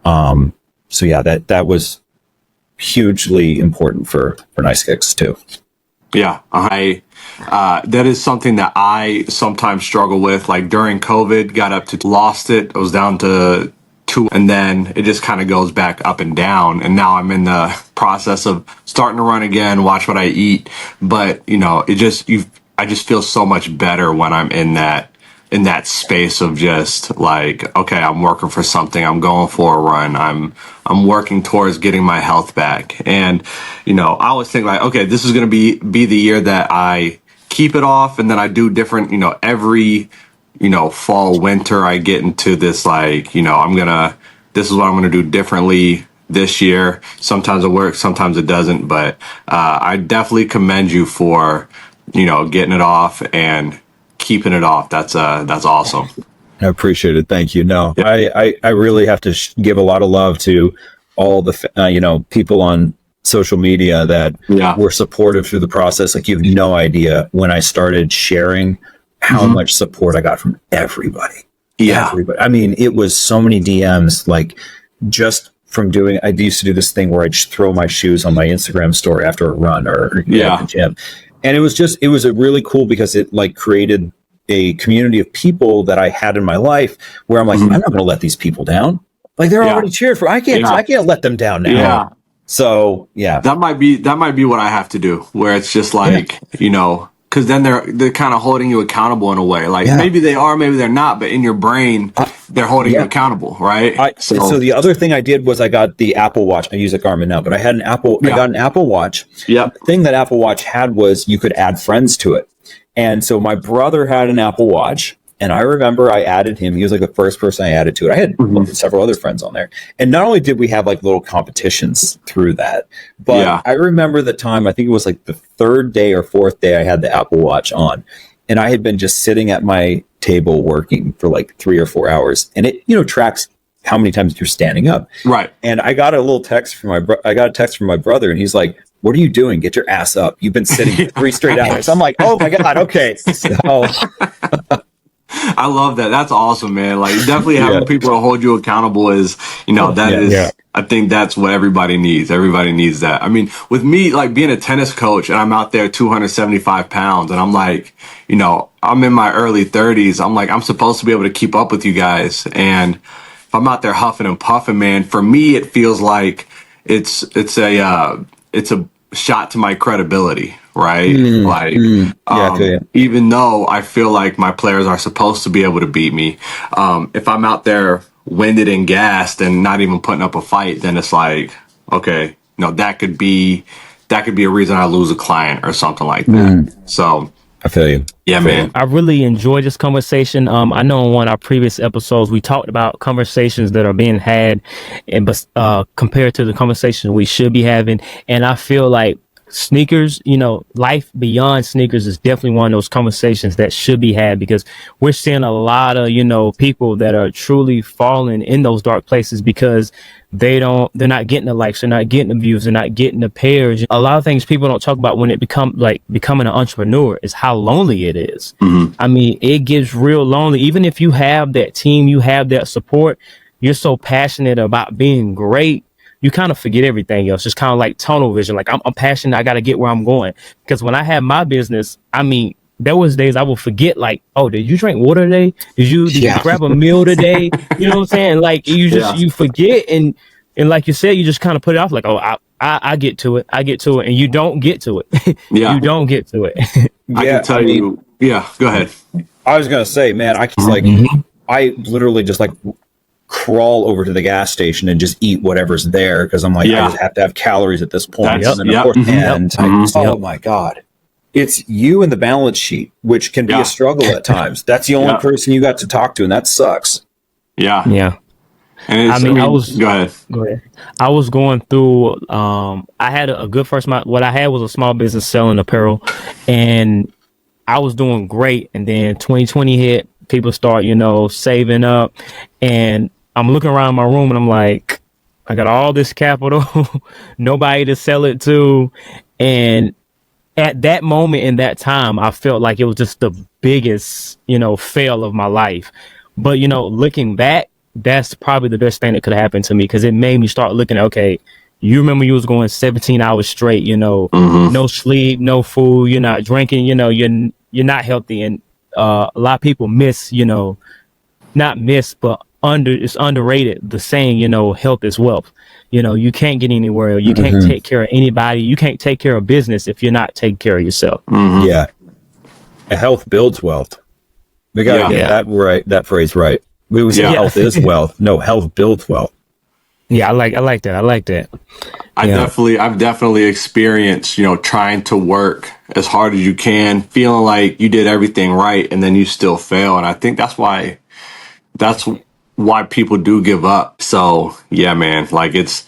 so yeah, that was hugely important for NiceKicks too. Yeah, that is something that I sometimes struggle with. Like during COVID, got up to lost it. I was down to 2, and then it just kind of goes back up and down. And now I'm in the process of starting to run again, watch what I eat. But you know, I just feel so much better when I'm in that space of just like, okay, I'm working for something. I'm going for a run. I'm working towards getting my health back. And, you know, I always think like, okay, this is going to be the year that I keep it off. And then I do different, you know, every, you know, fall, winter, I get into this, like, you know, this is what I'm going to do differently this year. Sometimes it works, sometimes it doesn't. But I definitely commend you for, you know, getting it off and keeping it off. That's awesome. I appreciate it. Thank you. No, yeah. I really have to give a lot of love to all the, you know, people on social media that were supportive through the process. Like you have no idea when I started sharing how much support I got from everybody. Yeah. Everybody. I mean, it was so many DMs, like just from doing, I used to do this thing where I'd just throw my shoes on my Instagram story after a run or at the gym. And it was a really cool because it like created a community of people that I had in my life where I'm like, I'm not going to let these people down. Like they're already cheered for, I can't let them down now. Yeah. So yeah, that might be what I have to do, where it's just like, you know, cause then they're kind of holding you accountable in a way. Like maybe they are, maybe they're not, but in your brain, they're holding you accountable. Right. So the other thing I did was I got the Apple Watch. I use a Garmin now, but I got an Apple Watch. Yeah. The thing that Apple Watch had was you could add friends to it. And so my brother had an Apple Watch, and I remember I added him. He was like the first person I added to it. I had several other friends on there. And not only did we have like little competitions through that, but I remember the time, I think it was like the 3rd day or 4th day I had the Apple Watch on, and I had been just sitting at my table working for like 3 or 4 hours, and it, you know, tracks how many times you're standing up. Right. And I got a little text from my brother, and he's like, "What are you doing? Get your ass up. You've been sitting for 3 straight hours." I'm like, "Oh my God. Okay." So I love that. That's awesome, man. Like definitely having people to hold you accountable is, you know, I think that's what everybody needs. Everybody needs that. I mean, with me, like being a tennis coach and I'm out there 275 pounds and I'm like, you know, I'm in my early 30s. I'm like, I'm supposed to be able to keep up with you guys. And if I'm out there huffing and puffing, man, for me, it feels like it's a shot to my credibility, right? Even though I feel like my players are supposed to be able to beat me, if I'm out there winded and gassed and not even putting up a fight, then it's like, okay, no, that could be a reason I lose a client or something like that. So I feel you. Yeah, man. I really enjoyed this conversation. I know in one of our previous episodes, we talked about conversations that are being had and compared to the conversations we should be having. And I feel like sneakers, life beyond sneakers is definitely one of those conversations that should be had, because we're seeing a lot of, people that are truly falling in those dark places because they're not getting the likes, they're not getting the views, they're not getting the pairs. A lot of things people don't talk about when it becoming an entrepreneur is how lonely it is. I mean, it gets real lonely. Even if you have that team, you have that support, you're so passionate about being great, you kind of forget everything else. Just kind of like tunnel vision. Like, I'm passionate. I got to get where I'm going. Because when I had my business, I mean, there was days I would forget, like, oh, did you drink water today? Did you grab a meal today? You know what I'm saying? Like, you forget. And like you said, you just kind of put it off like, oh, I get to it. I get to it. And you don't get to it. You don't get to it. I can tell you. Yeah, go ahead. I was going to say, man, I literally just like crawl over to the gas station and just eat whatever's there, because I'm like, I just have to have calories at this point. Oh my God. It's you and the balance sheet, which can be a struggle at times. That's the only person you got to talk to, and that sucks. Yeah. Yeah. And I was go ahead. I was going through, I had a good first month. What I had was a small business selling apparel, and I was doing great. And then 2020 hit, people start, saving up, and I'm looking around my room and I'm like, I got all this capital, nobody to sell it to. And at that moment in that time, I felt like it was just the biggest, fail of my life. But, looking back, that's probably the best thing that could happen to me, because it made me start looking at, okay, you remember you was going 17 hours straight, no sleep, no food, you're not drinking, you're not healthy. And a lot of people miss, but it's underrated, the saying, health is wealth. You can't get anywhere. You can't take care of anybody. You can't take care of business if you're not taking care of yourself. Yeah. Health builds wealth. We got to get that right. That phrase right. We would say health is wealth. No, health builds wealth. Yeah, I like that. I've definitely experienced, trying to work as hard as you can, feeling like you did everything right, and then you still fail. And I think that's why people do give up. So yeah, man, like it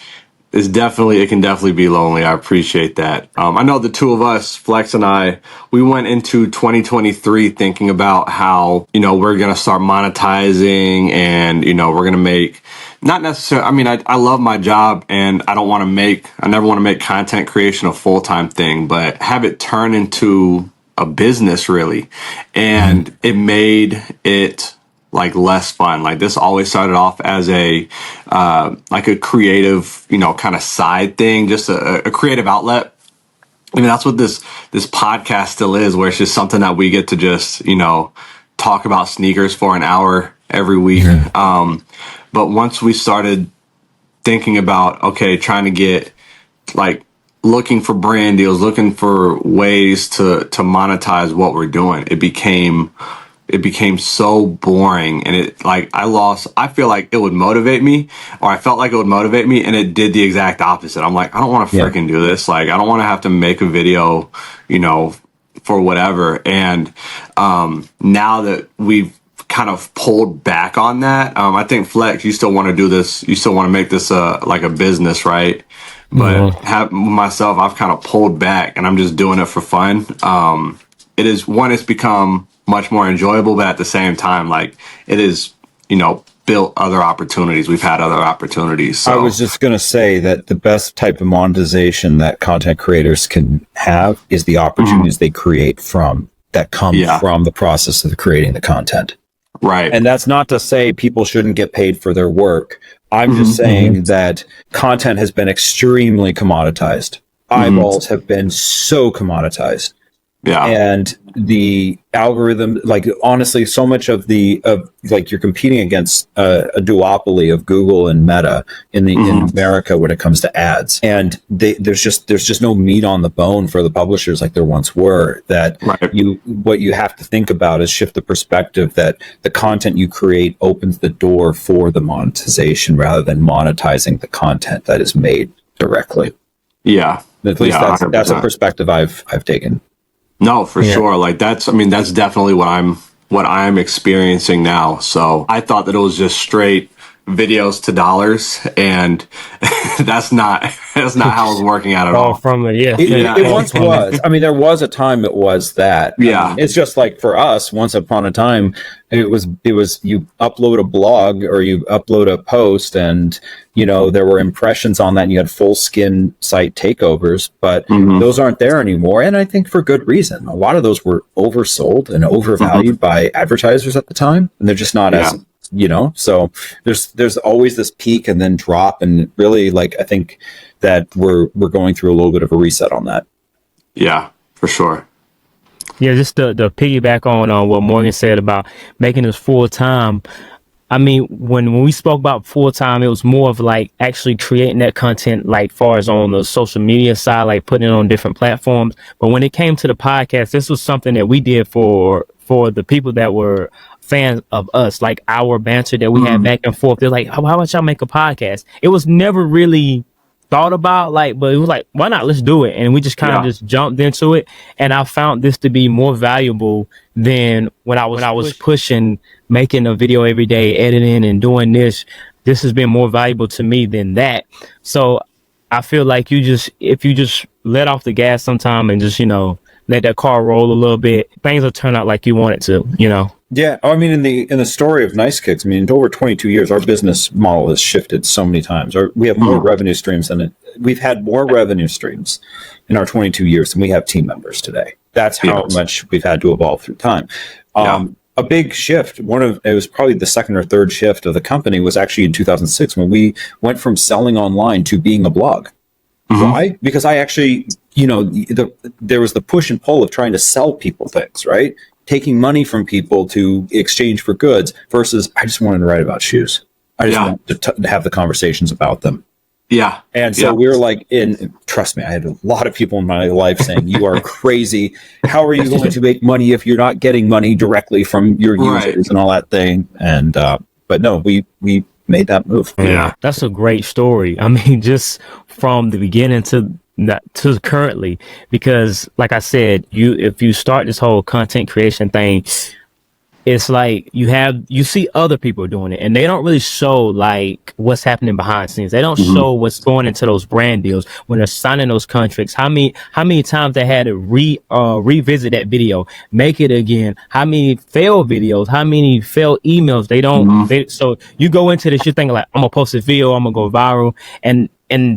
can definitely be lonely. I appreciate that. I know the two of us, Flexx and I, we went into 2023 thinking about how, we're going to start monetizing, and, we're going to make, not necessarily, I mean, I love my job, and I never want to make content creation a full-time thing, but have it turn into a business, really. And it made it like less fun. Like, this always started off as a creative, kind of side thing, just a creative outlet. I mean, that's what this podcast still is, where it's just something that we get to just, talk about sneakers for an hour every week. But once we started thinking about, okay, trying to get, like, looking for brand deals, looking for ways to monetize what we're doing, it became so boring. And I feel like it would motivate me, or I felt like it would motivate me, and it did the exact opposite. I'm like, I don't want to freaking do this. Like, I don't want to have to make a video, for whatever. And now that we've kind of pulled back on that, I think, Flexx, you still want to do this. You still want to make this like a business, right? But myself, I've kind of pulled back, and I'm just doing it for fun. It's become much more enjoyable, but at the same time, like, it is, built other opportunities. We've had other opportunities. So. I was just going to say that the best type of monetization that content creators can have is the opportunities they create from the process of creating the content. Right. And that's not to say people shouldn't get paid for their work. I'm just saying that content has been extremely commoditized. Eyeballs have been so commoditized. Yeah. And the algorithm, like, honestly, so much of you're competing against a duopoly of Google and Meta in America when it comes to ads. And there's just no meat on the bone for the publishers like there once were. That what you have to think about is shift the perspective that the content you create opens the door for the monetization rather than monetizing the content that is made directly. Yeah. At least that's a perspective I've taken. No, for sure. Like, that's definitely what I'm experiencing now. So I thought that it was just straight, videos to dollars, and that's not how it's working out at Oh, all. from it, yeah. It once was. I mean, there was a time it was that. Yeah. I mean, it's just like for us, once upon a time, it was you upload a blog or you upload a post and, you know, there were impressions on that and you had full skin site takeovers, but those aren't there anymore. And I think for good reason. A lot of those were oversold and overvalued by advertisers at the time. And they're just not as, you know, so there's always this peak and then drop. And really, like, I think that we're going through a little bit of a reset on that. Yeah, for sure. Yeah, just to piggyback on what Morgan said about making this full time. I mean, when we spoke about full time, it was more of like actually creating that content, like far as on the social media side, like putting it on different platforms. But when it came to the podcast, this was something that we did for the people that were fans of us, like our banter that we had back and forth. They're like, how about y'all make a podcast? It was never really thought about, like, but it was like, why not? Let's do it. And we just kind of just jumped into it. And I found this to be more valuable than when I was pushing, making a video every day, editing and doing this. This has been more valuable to me than that. So I feel like if you just let off the gas sometime and just, you know, let that car roll a little bit, things will turn out like you want it to, you know? Yeah, I mean, in the story of NiceKicks, I mean, in over 22 years, our business model has shifted so many times. We have more revenue streams we've had more revenue streams in our 22 years than we have team members today. That's how much we've had to evolve through time. A big shift, it was probably the second or third shift of the company was actually in 2006 when we went from selling online to being a blog. Why? Because I actually, you know, there was the push and pull of trying to sell people things, right? Taking money from people to exchange for goods versus I just wanted to write about shoes. I just wanted to have the conversations about them. Yeah. And so we were like, trust me, I had a lot of people in my life saying, you are crazy. How are you going to make money if you're not getting money directly from your users and all that thing? And, but no, we made that move. Yeah. That's a great story. I mean, just from the beginning to currently, because like I said, if you start this whole content creation thing, it's like you see other people doing it and they don't really show like what's happening behind the scenes. They don't show what's going into those brand deals when they're signing those contracts. How many times they had to revisit that video, make it again, how many failed videos, how many failed emails. They don't so you go into this, you're thinking like, I'm gonna post a video, I'm gonna go viral, and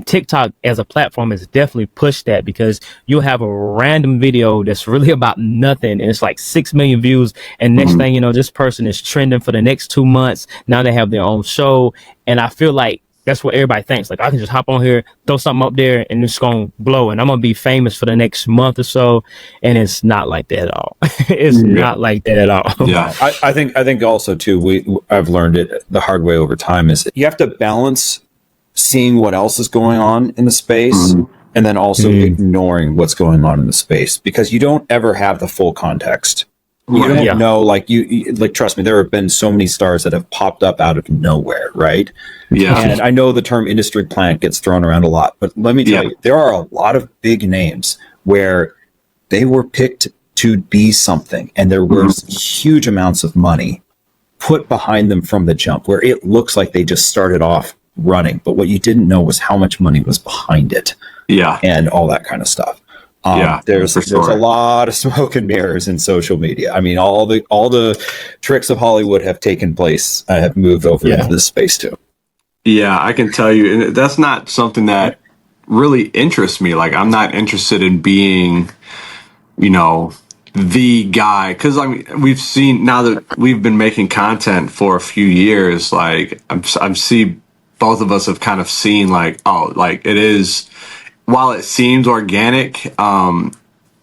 TikTok as a platform has definitely pushed that because you'll have a random video that's really about nothing and it's like 6 million views. And next thing you know, this person is trending for the next 2 months. Now they have their own show. And I feel like that's what everybody thinks. Like I can just hop on here, throw something up there and it's going to blow and I'm going to be famous for the next month or so. And it's not like that at all. It's not like that at all. Yeah. I think also too, I've learned it the hard way over time is you have to balance seeing what else is going on in the space and then also ignoring what's going on in the space because you don't ever have the full context. You don't know, like like, trust me, there have been so many stars that have popped up out of nowhere. Right. Yeah. And I know the term industry plant gets thrown around a lot, but let me tell you, there are a lot of big names where they were picked to be something and there was huge amounts of money put behind them from the jump where it looks like they just started off running, but what you didn't know was how much money was behind it. Yeah. And all that kind of stuff. There's a lot of smoke and mirrors in social media. I mean, all the tricks of Hollywood have taken place. I have moved over into this space too. Yeah, I can tell you, and that's not something that really interests me. Like, I'm not interested in being, you know, the guy, because I mean, we've seen now that we've been making content for a few years. Like, I'm see. Both of us have kind of seen like, oh, like it is, while it seems organic, the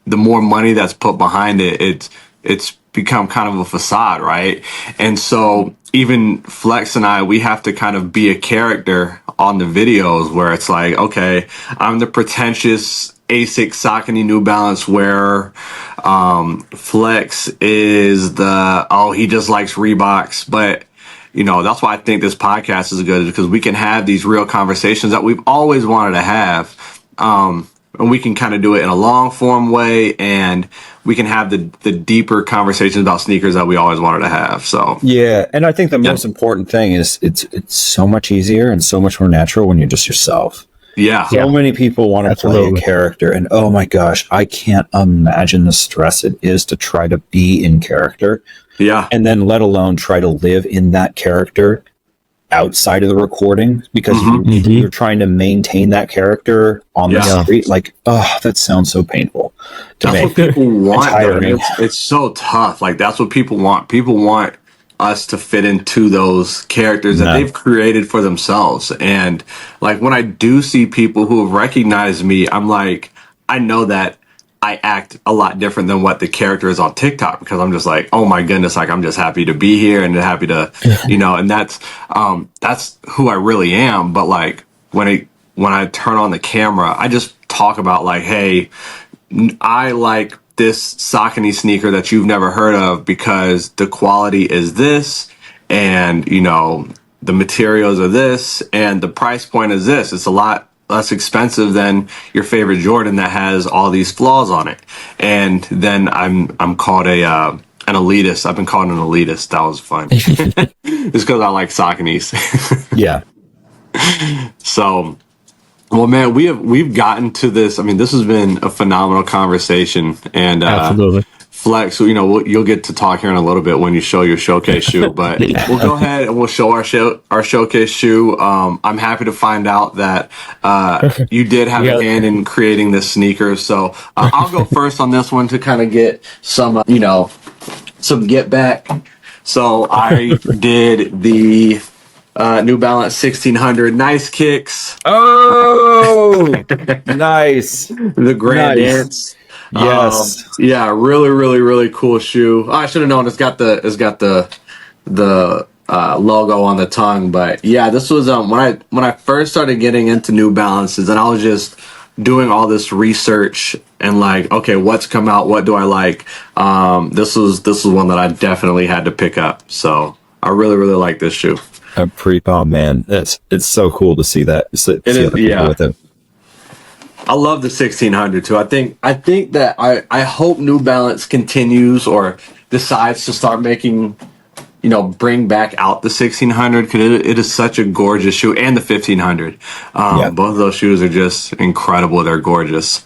more money that's put behind it, it's become kind of a facade, right? And so even Flexx and I, we have to kind of be a character on the videos where it's like, okay, I'm the pretentious Asics Saucony New Balance wearer. Flexx is he just likes Reeboks, but you know, that's why I think this podcast is good because we can have these real conversations that we've always wanted to have. and we can kind of do it in a long form way, and we can have the deeper conversations about sneakers that we always wanted to have. So yeah, and I think the most important thing is it's so much easier and so much more natural when you're just yourself. Yeah. So many people want to play a character, and oh my gosh, I can't imagine the stress it is to try to be in character. Yeah. And then let alone try to live in that character outside of the recording, because you're trying to maintain that character on the street. Like, oh, that sounds so painful to That's me. what people want. It's so tough. Like, that's what people want. People want us to fit into those characters that they've created for themselves. And like, when I do see people who have recognized me, I'm like, I know that I act a lot different than what the character is on TikTok, because I'm just like, oh my goodness, like, I'm just happy to be here and happy to, and that's who I really am. But like, when I turn on the camera, I just talk about like, hey, I like this Saucony sneaker that you've never heard of because the quality is this, and the materials are this, and the price point is this. It's a lot less expensive than your favorite Jordan that has all these flaws on it. And then I'm called an elitist. I've been called an elitist. That was fun. It's because I like Sauconys. Yeah. So, well, man, we've gotten to this. I mean, this has been a phenomenal conversation, and Absolutely. Flex, you'll get to talk here in a little bit when you show your showcase shoe, but we'll go ahead and we'll show our showcase shoe. I'm happy to find out that you did have a hand in creating this sneaker. So I'll go first on this one to kind of get some, some get back. So I did the New Balance 1600 NiceKicks. Oh, nice. The Grand Dance. Yes. Yeah, really, really, really cool shoe. I should have known it's got the logo on the tongue, but yeah, this was when I first started getting into New Balances, and I was just doing all this research and like, okay, what's come out, what do I like? This was one that I definitely had to pick up. So I really, really like this shoe. Oh man, it's so cool to see that. It is, yeah. With it. I love the 1600 too. I think that I hope New Balance continues or decides to start making, bring back out the 1600, because it is such a gorgeous shoe, and the 1500. Both of those shoes are just incredible. They're gorgeous.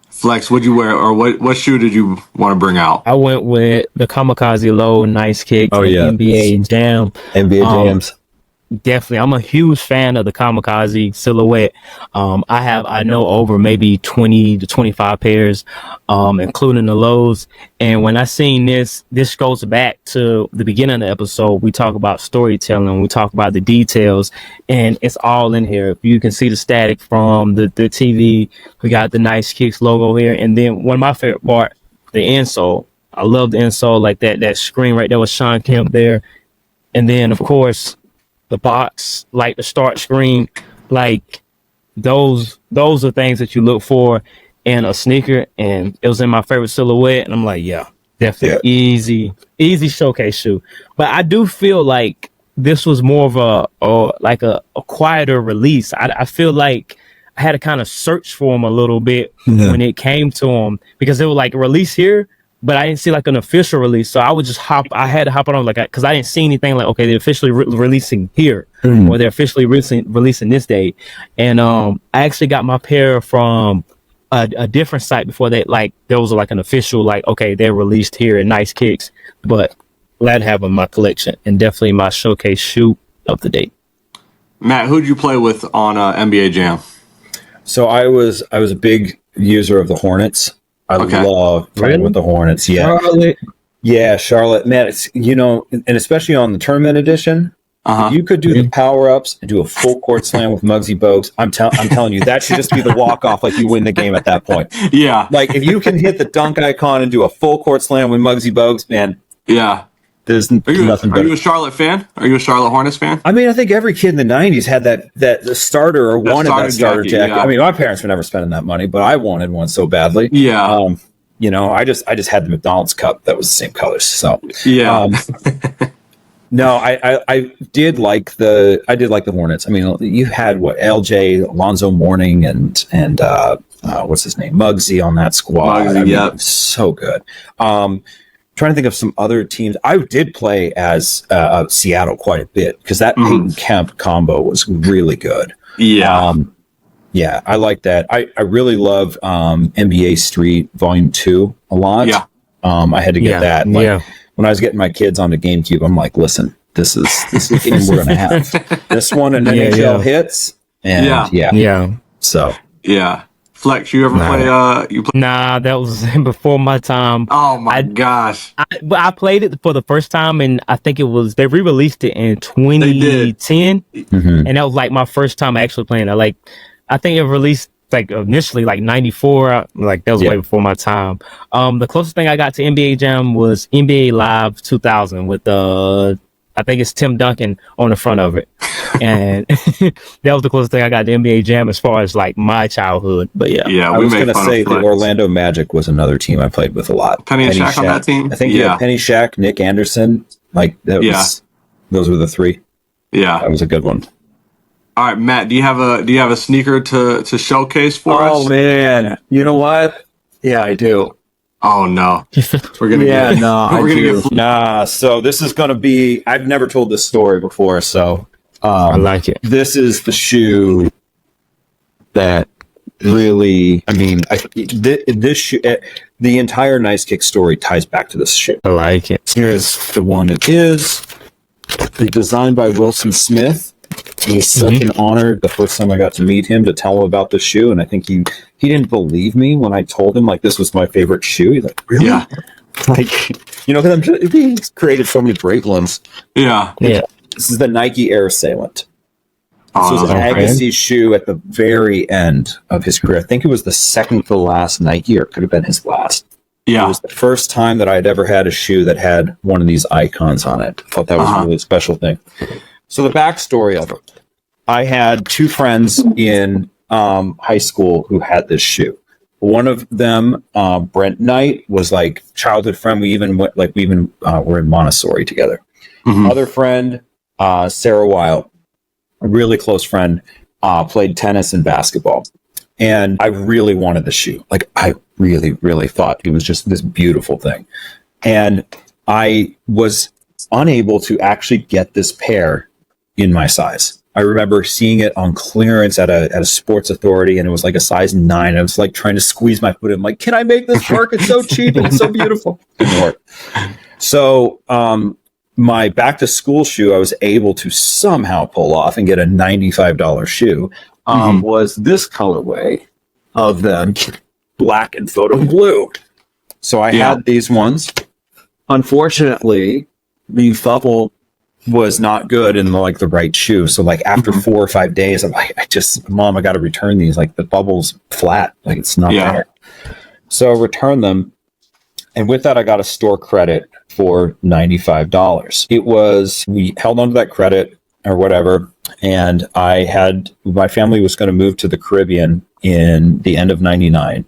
Flex, what'd you wear, or what shoe did you want to bring out? I went with the Kamikaze Low NiceKicks. Oh yeah, NBA Jam. NBA Jams. Definitely. I'm a huge fan of the Kamikaze silhouette. I know over maybe 20 to 25 pairs, including the lows. And when I seen this goes back to the beginning of the episode. We talk about storytelling. We talk about the details, and it's all in here. You can see the static from the TV. We got the NiceKicks logo here. And then one of my favorite part, the insole. I love the insole, like that screen right there with Sean Kemp there. And then, of course, the box, like the start screen, like those are things that you look for in a sneaker, and it was in my favorite silhouette, and I'm like, yeah, definitely easy showcase shoe. But I do feel like this was more of a quieter release. I feel like I had to kind of search for them a little bit when it came to them, because they were like release here, but I didn't see like an official release. So I had to hop on like, because I didn't see anything like, okay, they're officially releasing here, or they're officially releasing this date. And I actually got my pair from a different site before they, like, there was like an official, like, okay, they're released here at NiceKicks. But glad to have them in my collection, and definitely my showcase shoe of the day. Matt, who'd you play with on NBA Jam? So I was a big user of the Hornets. I love playing with the Hornets. Yeah. Charlotte. Yeah, Charlotte. Man, it's, and especially on the tournament edition, you could do the power-ups and do a full court slam with Muggsy Bogues. I'm telling you, that should just be the walk-off, like you win the game at that point. Yeah. Like, if you can hit the dunk icon and do a full court slam with Muggsy Bogues, man. Yeah. There's nothing better. Are you a Charlotte fan? Are you a Charlotte Hornets fan? I mean, I think every kid in the 90s had the starter or wanted that starter jacket. Yeah. I mean, my parents were never spending that money, but I wanted one so badly. Yeah. I just had the McDonald's cup that was the same colors. So yeah. No, I did like the Hornets. I mean, you had LJ, Alonzo Mourning, and what's his name, Muggsy on that squad. Muggsy, yeah, so good. Trying to think of some other teams. I did play as Seattle quite a bit because that Peyton Kemp combo was really good. Yeah. Yeah, I like that. I really love NBA Street Volume 2 a lot. Yeah. I had to get that. Like, when I was getting my kids onto GameCube, I'm like, listen, this is the game we're gonna have. This one and NHL hits. And So Flexx, you ever play? Nah, that was before my time. Oh my gosh! But I played it for the first time, and I think they re-released it in 2010, and that was like my first time actually playing it. I think it released like initially like 94, like that was way before my time. The closest thing I got to NBA Jam was NBA Live 2000 with I think it's Tim Duncan on the front of it, and that was the closest thing I got to NBA Jam as far as like my childhood. But I was going to say the Orlando Magic was another team I played with a lot. Penny and Shaq on that team. I think Penny, Shaq, Nick Anderson. Like that was those were the three. Yeah, that was a good one. All right, Matt, do you have a sneaker to showcase for us? Oh man, you know what? Yeah, I do. Oh no, we're gonna so this is gonna be. I've never told this story before, so I like it. This is the shoe that really. I mean, this shoe. The entire NiceKicks story ties back to this shoe. I like it. Here's the one. It is designed by Wilson Smith. It was such an honor the first time I got to meet him to tell him about the shoe, and I think he didn't believe me when I told him like this was my favorite shoe. He's like, really? Yeah. Like, you know, because he's created so many great ones. Yeah. This is the Nike Air Assailant. This was Agassi's shoe at the very end of his career. I think it was the second to last Nike, or it could have been his last. Yeah. It was the first time that I had ever had a shoe that had one of these icons on it. I thought that was a really special thing. So the backstory of it, I had two friends in high school who had this shoe. One of them, Brent Knight, was like childhood friend. We even were in Montessori together. Other friend, Sarah Weil, a really close friend, played tennis and basketball. And I really wanted the shoe. Like I really, really thought it was just this beautiful thing. And I was unable to actually get this pair in my size. I remember seeing it on clearance at a Sports Authority, and it was like a size 9. I was like trying to squeeze my foot in. I'm like, can I make this work? It's so cheap and it's so beautiful. Didn't work. So my back to school shoe I was able to somehow pull off and get a $95 shoe was this colorway of them, black and photo blue. So I had these ones. Unfortunately, the bubble was not good in the right shoe. So like after 4 or 5 days, I'm like, Mom, I got to return these. Like the bubble's flat. Like it's not there. So I returned them. And with that, I got a store credit for $95. We held on to that credit or whatever. And my family was going to move to the Caribbean in the end of 99.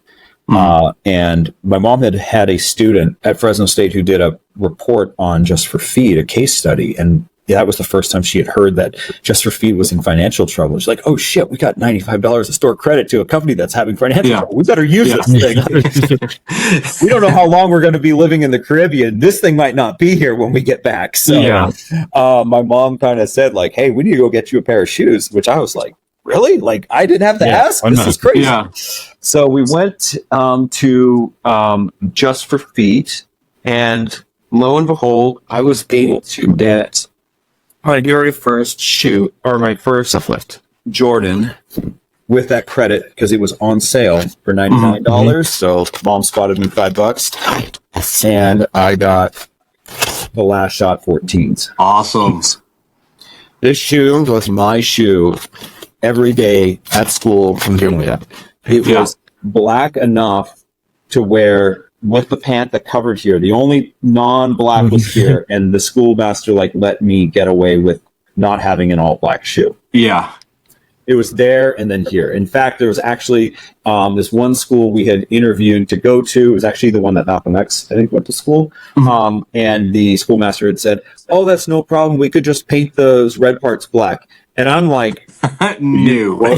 And my mom had a student at Fresno State who did a report on Just for Feed, a case study. And that was the first time she had heard that Just for Feed was in financial trouble. She's like, oh shit, we got $95 of store credit to a company that's having financial trouble. We better use this thing. We don't know how long we're going to be living in the Caribbean. This thing might not be here when we get back. So my mom kind of said like, hey, we need to go get you a pair of shoes, which I was like, really? Like I didn't have to ask? This is crazy. So we went to Just for Feet, and lo and behold, I was able to get my very first shoe, or my first Jordan, with that credit because it was on sale for $99. So Mom spotted me $5, and I got the Last Shot 14s. Awesome. This shoe was my shoe every day at school from Julia. It was black enough to wear with the pant that covered here. The only non-black was here, and the schoolmaster let me get away with not having an all-black shoe. Yeah. It was there and then here. In fact, there was actually this one school we had interviewed to go to. It was actually the one that Malcolm X, I think, went to school. And the schoolmaster had said, "Oh, that's no problem. We could just paint those red parts black." And I'm like, No. no.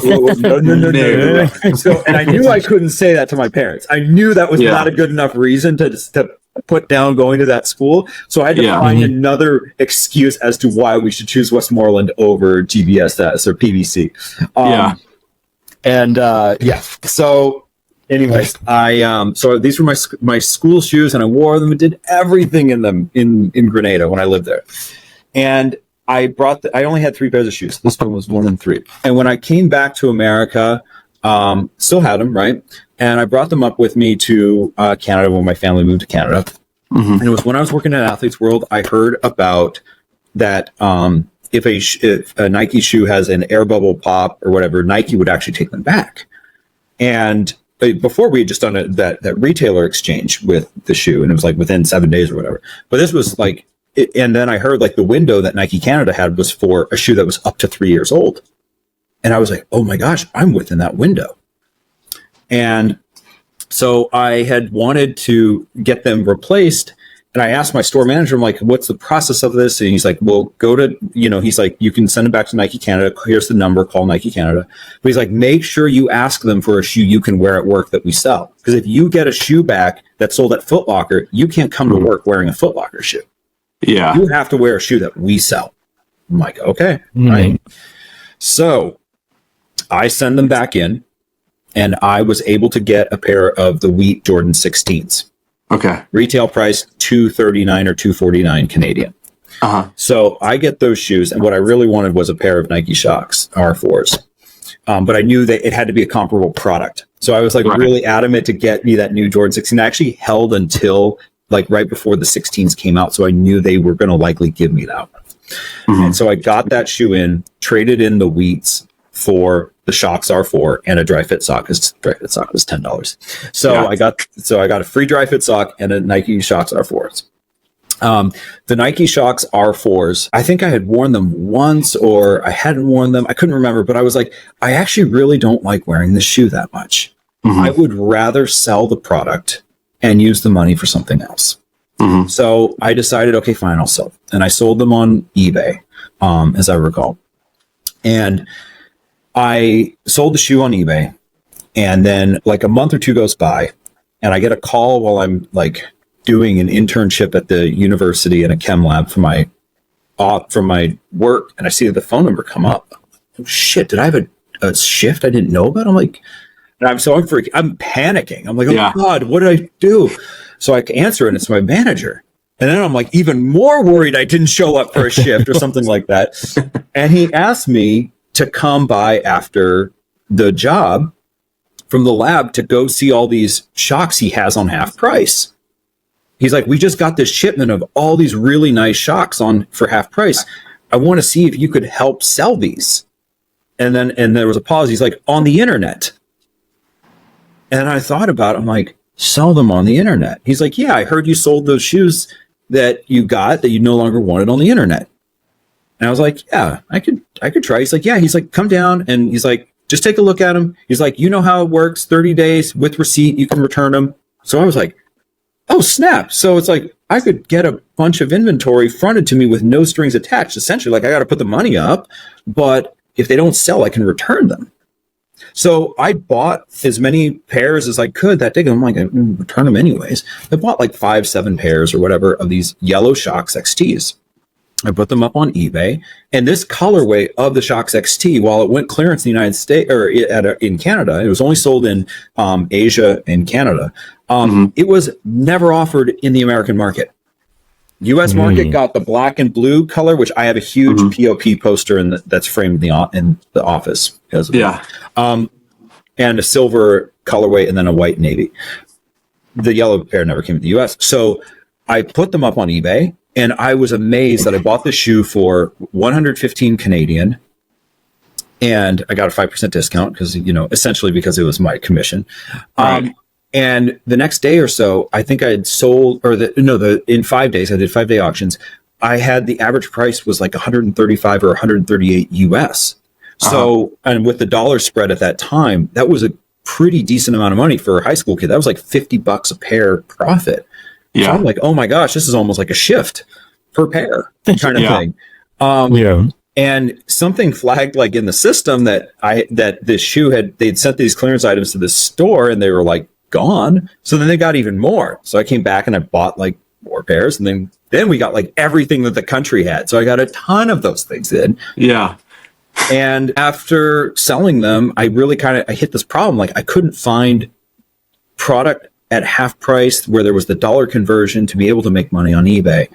So, and I knew I couldn't say that to my parents. I knew that was not a good enough reason to put down going to that school. So I had to find another excuse as to why we should choose Westmoreland over GBSS or PVC. So anyways, so these were my school shoes, and I wore them and did everything in them in Grenada when I lived there. And I only had 3 pairs of shoes. This one was 1 and 3. And when I came back to America, still had them, right? And I brought them up with me to Canada when my family moved to Canada. And it was when I was working at Athlete's World, I heard about that if a Nike shoe has an air bubble pop or whatever, Nike would actually take them back. And before we had just done that retailer exchange with the shoe, and it was like within 7 days or whatever. But this was like, and then I heard like the window that Nike Canada had was for a shoe that was up to 3 years old. And I was like, oh my gosh, I'm within that window. And so I had wanted to get them replaced. And I asked my store manager, I'm like, what's the process of this? And he's like, well, he's like, you can send it back to Nike Canada. Here's the number, call Nike Canada. But he's like, make sure you ask them for a shoe you can wear at work that we sell. Because if you get a shoe back that's sold at Foot Locker, you can't come to work wearing a Foot Locker shoe. Yeah. You have to wear a shoe that we sell. I'm like, okay. Right. So I send them back in, and I was able to get a pair of the Wheat Jordan 16s. Okay. Retail price $239 or $249 Canadian. So I get those shoes, and what I really wanted was a pair of Nike Shox R4s. But I knew that it had to be a comparable product. So I was like really adamant to get me that new Jordan 16. I actually held until like right before the 16s came out. So I knew they were going to likely give me that one. And so I got that shoe in, traded in the Wheats for the Shox R4 and a dry fit sock, because dry fit sock was $10. So I got a free dry fit sock and a Nike Shox R4s. The Nike Shox R4s, I think I had worn them once or I hadn't worn them. I couldn't remember, but I was like, I actually really don't like wearing this shoe that much. I would rather sell the product and use the money for something else. So I decided, okay, fine, I'll sell. And I sold them on eBay, as I recall. And I sold the shoe on eBay, and then like a month or two goes by, and I get a call while I'm like doing an internship at the university in a chem lab from my work, and I see the phone number come up. Oh shit! Did I have a shift I didn't know about? I'm like, and I'm panicking. I'm like, oh God, what did I do? So I answer, and it's my manager. And then I'm like even more worried I didn't show up for a shift or something like that. And he asked me to come by after the job from the lab to go see all these Shox he has on half price. He's like, we just got this shipment of all these really nice Shox on for half price. I want to see if you could help sell these. And there was a pause. He's like, on the internet. And I thought about it. I'm like, sell them on the internet. He's like, yeah, I heard you sold those shoes that you got that you no longer wanted on the internet. And I was like, yeah, I could try. He's like, yeah. He's like, come down. And he's like, just take a look at them. He's like, you know how it works, 30 days with receipt, you can return them. So I was like, oh, snap. So it's like, I could get a bunch of inventory fronted to me with no strings attached. Essentially, like I got to put the money up, but if they don't sell, I can return them. So I bought as many pairs as I could that day. I'm like, I can return them anyways. I bought like 5-7 pairs or whatever of these yellow Shox XTs. I put them up on eBay, and this colorway of the Shox XT, while it went clearance in the United States or in Canada, it was only sold in Asia and Canada. It was never offered in the American market. U.S. market got the black and blue color, which I have a huge POP poster that's framed in the office because of that. And a silver colorway, and then a white navy. The yellow pair never came to the U.S. So I put them up on eBay. And I was amazed that I bought the shoe for $115 Canadian, and I got a 5% discount because, essentially because it was my commission. Right. And the next day or so, I think I had sold, in 5 days, I did 5-day auctions. I had the average price was like 135 or 138 US, So, and with the dollar spread at that time, that was a pretty decent amount of money for a high school kid. That was like $50 a pair profit. Yeah. So I'm like, oh my gosh, this is almost like a shift per pair kind of thing. And something flagged like in the system that this shoe they'd sent these clearance items to the store and they were like gone. So then they got even more. So I came back and I bought like more pairs, and then we got like everything that the country had. So I got a ton of those things in. Yeah. And after selling them, I really I hit this problem. Like I couldn't find product at half price where there was the dollar conversion to be able to make money on eBay.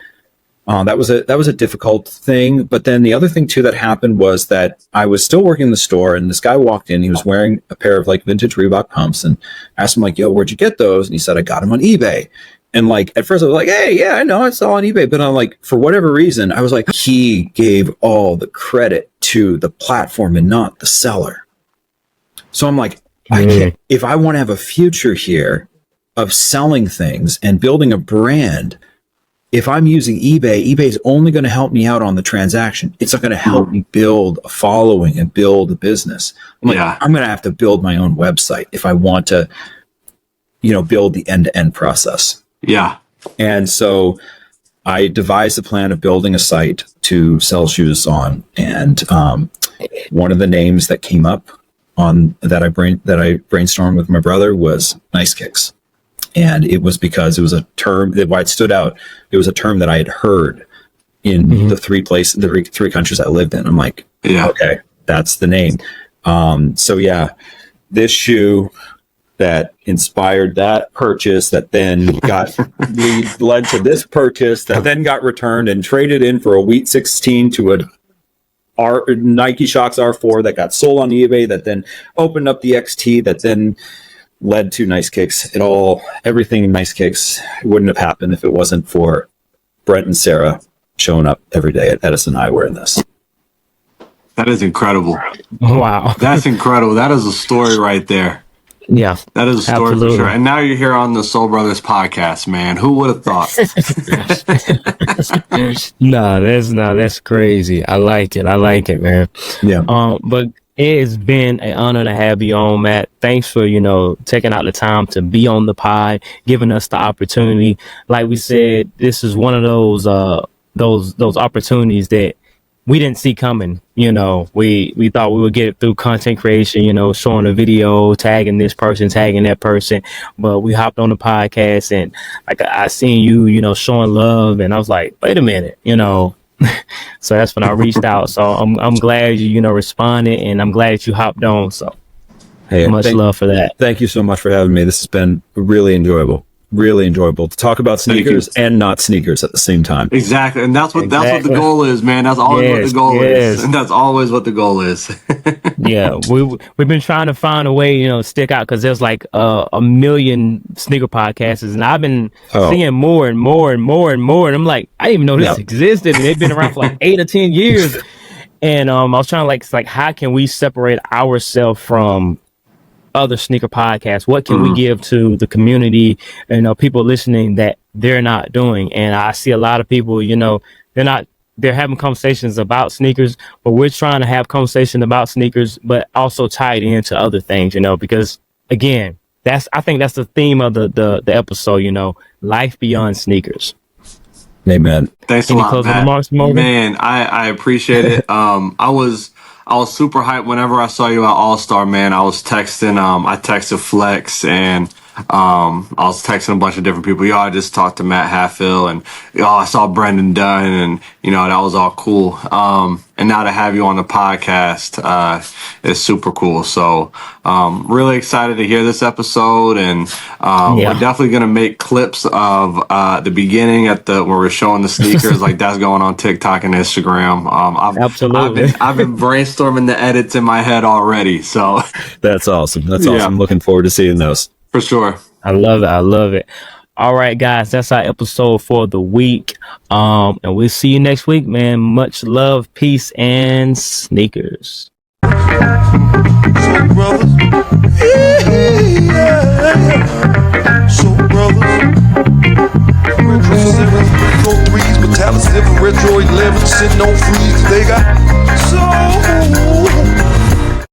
That was a difficult thing. But then the other thing too that happened was that I was still working in the store, and this guy walked in. He was wearing a pair of like vintage Reebok pumps, and I asked him like, "Yo, where'd you get those?" And he said, "I got them on eBay." And like at first I was like, "Hey, yeah, I know, it's all on eBay." But I'm like, for whatever reason, I was like, he gave all the credit to the platform and not the seller. So I'm like, I can't, if I want to have a future here of selling things and building a brand, if I'm using eBay is only going to help me out on the transaction. It's not going to help me build a following and build a business. I'm like, I'm going to have to build my own website if I want to, build the end-to-end process. Yeah. And so I devised a plan of building a site to sell shoes on. And one of the names that came up on that I brainstormed with my brother was NiceKicks. And it was because it was a term that why it stood out. It was a term that I had heard in the three countries I lived in. I'm like, okay, that's the name. This shoe that inspired that purchase that then led to this purchase that then got returned and traded in for a Wheat 16 to a Nike Shox R4 that got sold on eBay that then opened up the XT that then led to NiceKicks. Everything in NiceKicks wouldn't have happened if it wasn't for Brent and Sarah showing up every day at Edison Eyewear in this. That is incredible. Wow. That's incredible. That is a story right there. Yeah. That is a story for sure. And now you're here on the Soul Brothers podcast, man. Who would have thought? That's crazy. I like it, man. Yeah. But it has been an honor to have you on, Matt. Thanks for, taking out the time to be on the pod, giving us the opportunity. Like we said, this is one of those opportunities that we didn't see coming. We thought we would get it through content creation, showing a video, tagging this person, tagging that person. But we hopped on the podcast and like I seen you, showing love, and I was like, wait a minute, So that's when I reached out. So I'm glad you responded, and I'm glad that you hopped on. So much love for that. Thank you so much for having me. This has been really enjoyable to talk about sneakers and not sneakers at the same time. Exactly. And that's what the goal is, man. That's always what the goal is. And that's always what the goal is. Yeah. We've been trying to find a way, to stick out, because there's like a million sneaker podcasts, and I've been seeing more and more and more and more. And I'm like, I didn't even know this existed. And they've been around for like 8 or 10 years. And I was trying to how can we separate ourselves from other sneaker podcasts? What can we give to the community and people listening that they're not doing? And I see a lot of people, they're having conversations about sneakers, but we're trying to have conversation about sneakers, but also tied into other things, because again, I think that's the theme of the episode, life beyond sneakers. Amen. Thanks a lot, Matt. Man, I appreciate it. I was super hyped whenever I saw you at All-Star, man. I was texting, I texted Flexx, and I was texting a bunch of different people. I just talked to Matt Halfhill, and I saw Brendan Dunn, and that was all cool. And now to have you on the podcast is super cool. So really excited to hear this episode, and we're definitely gonna make clips of the beginning where we're showing the sneakers. Like that's going on TikTok and Instagram. Absolutely. I've been brainstorming the edits in my head already. So that's awesome. I'm looking forward to seeing those. For sure. I love it. All right, guys, that's our episode for the week. And we'll see you next week, man. Much love, peace, and sneakers. Soul Brothers. Soul Brothers. Retro 7, Retro 3s, Metallic 7, Retro 11, sitting on freeze. They got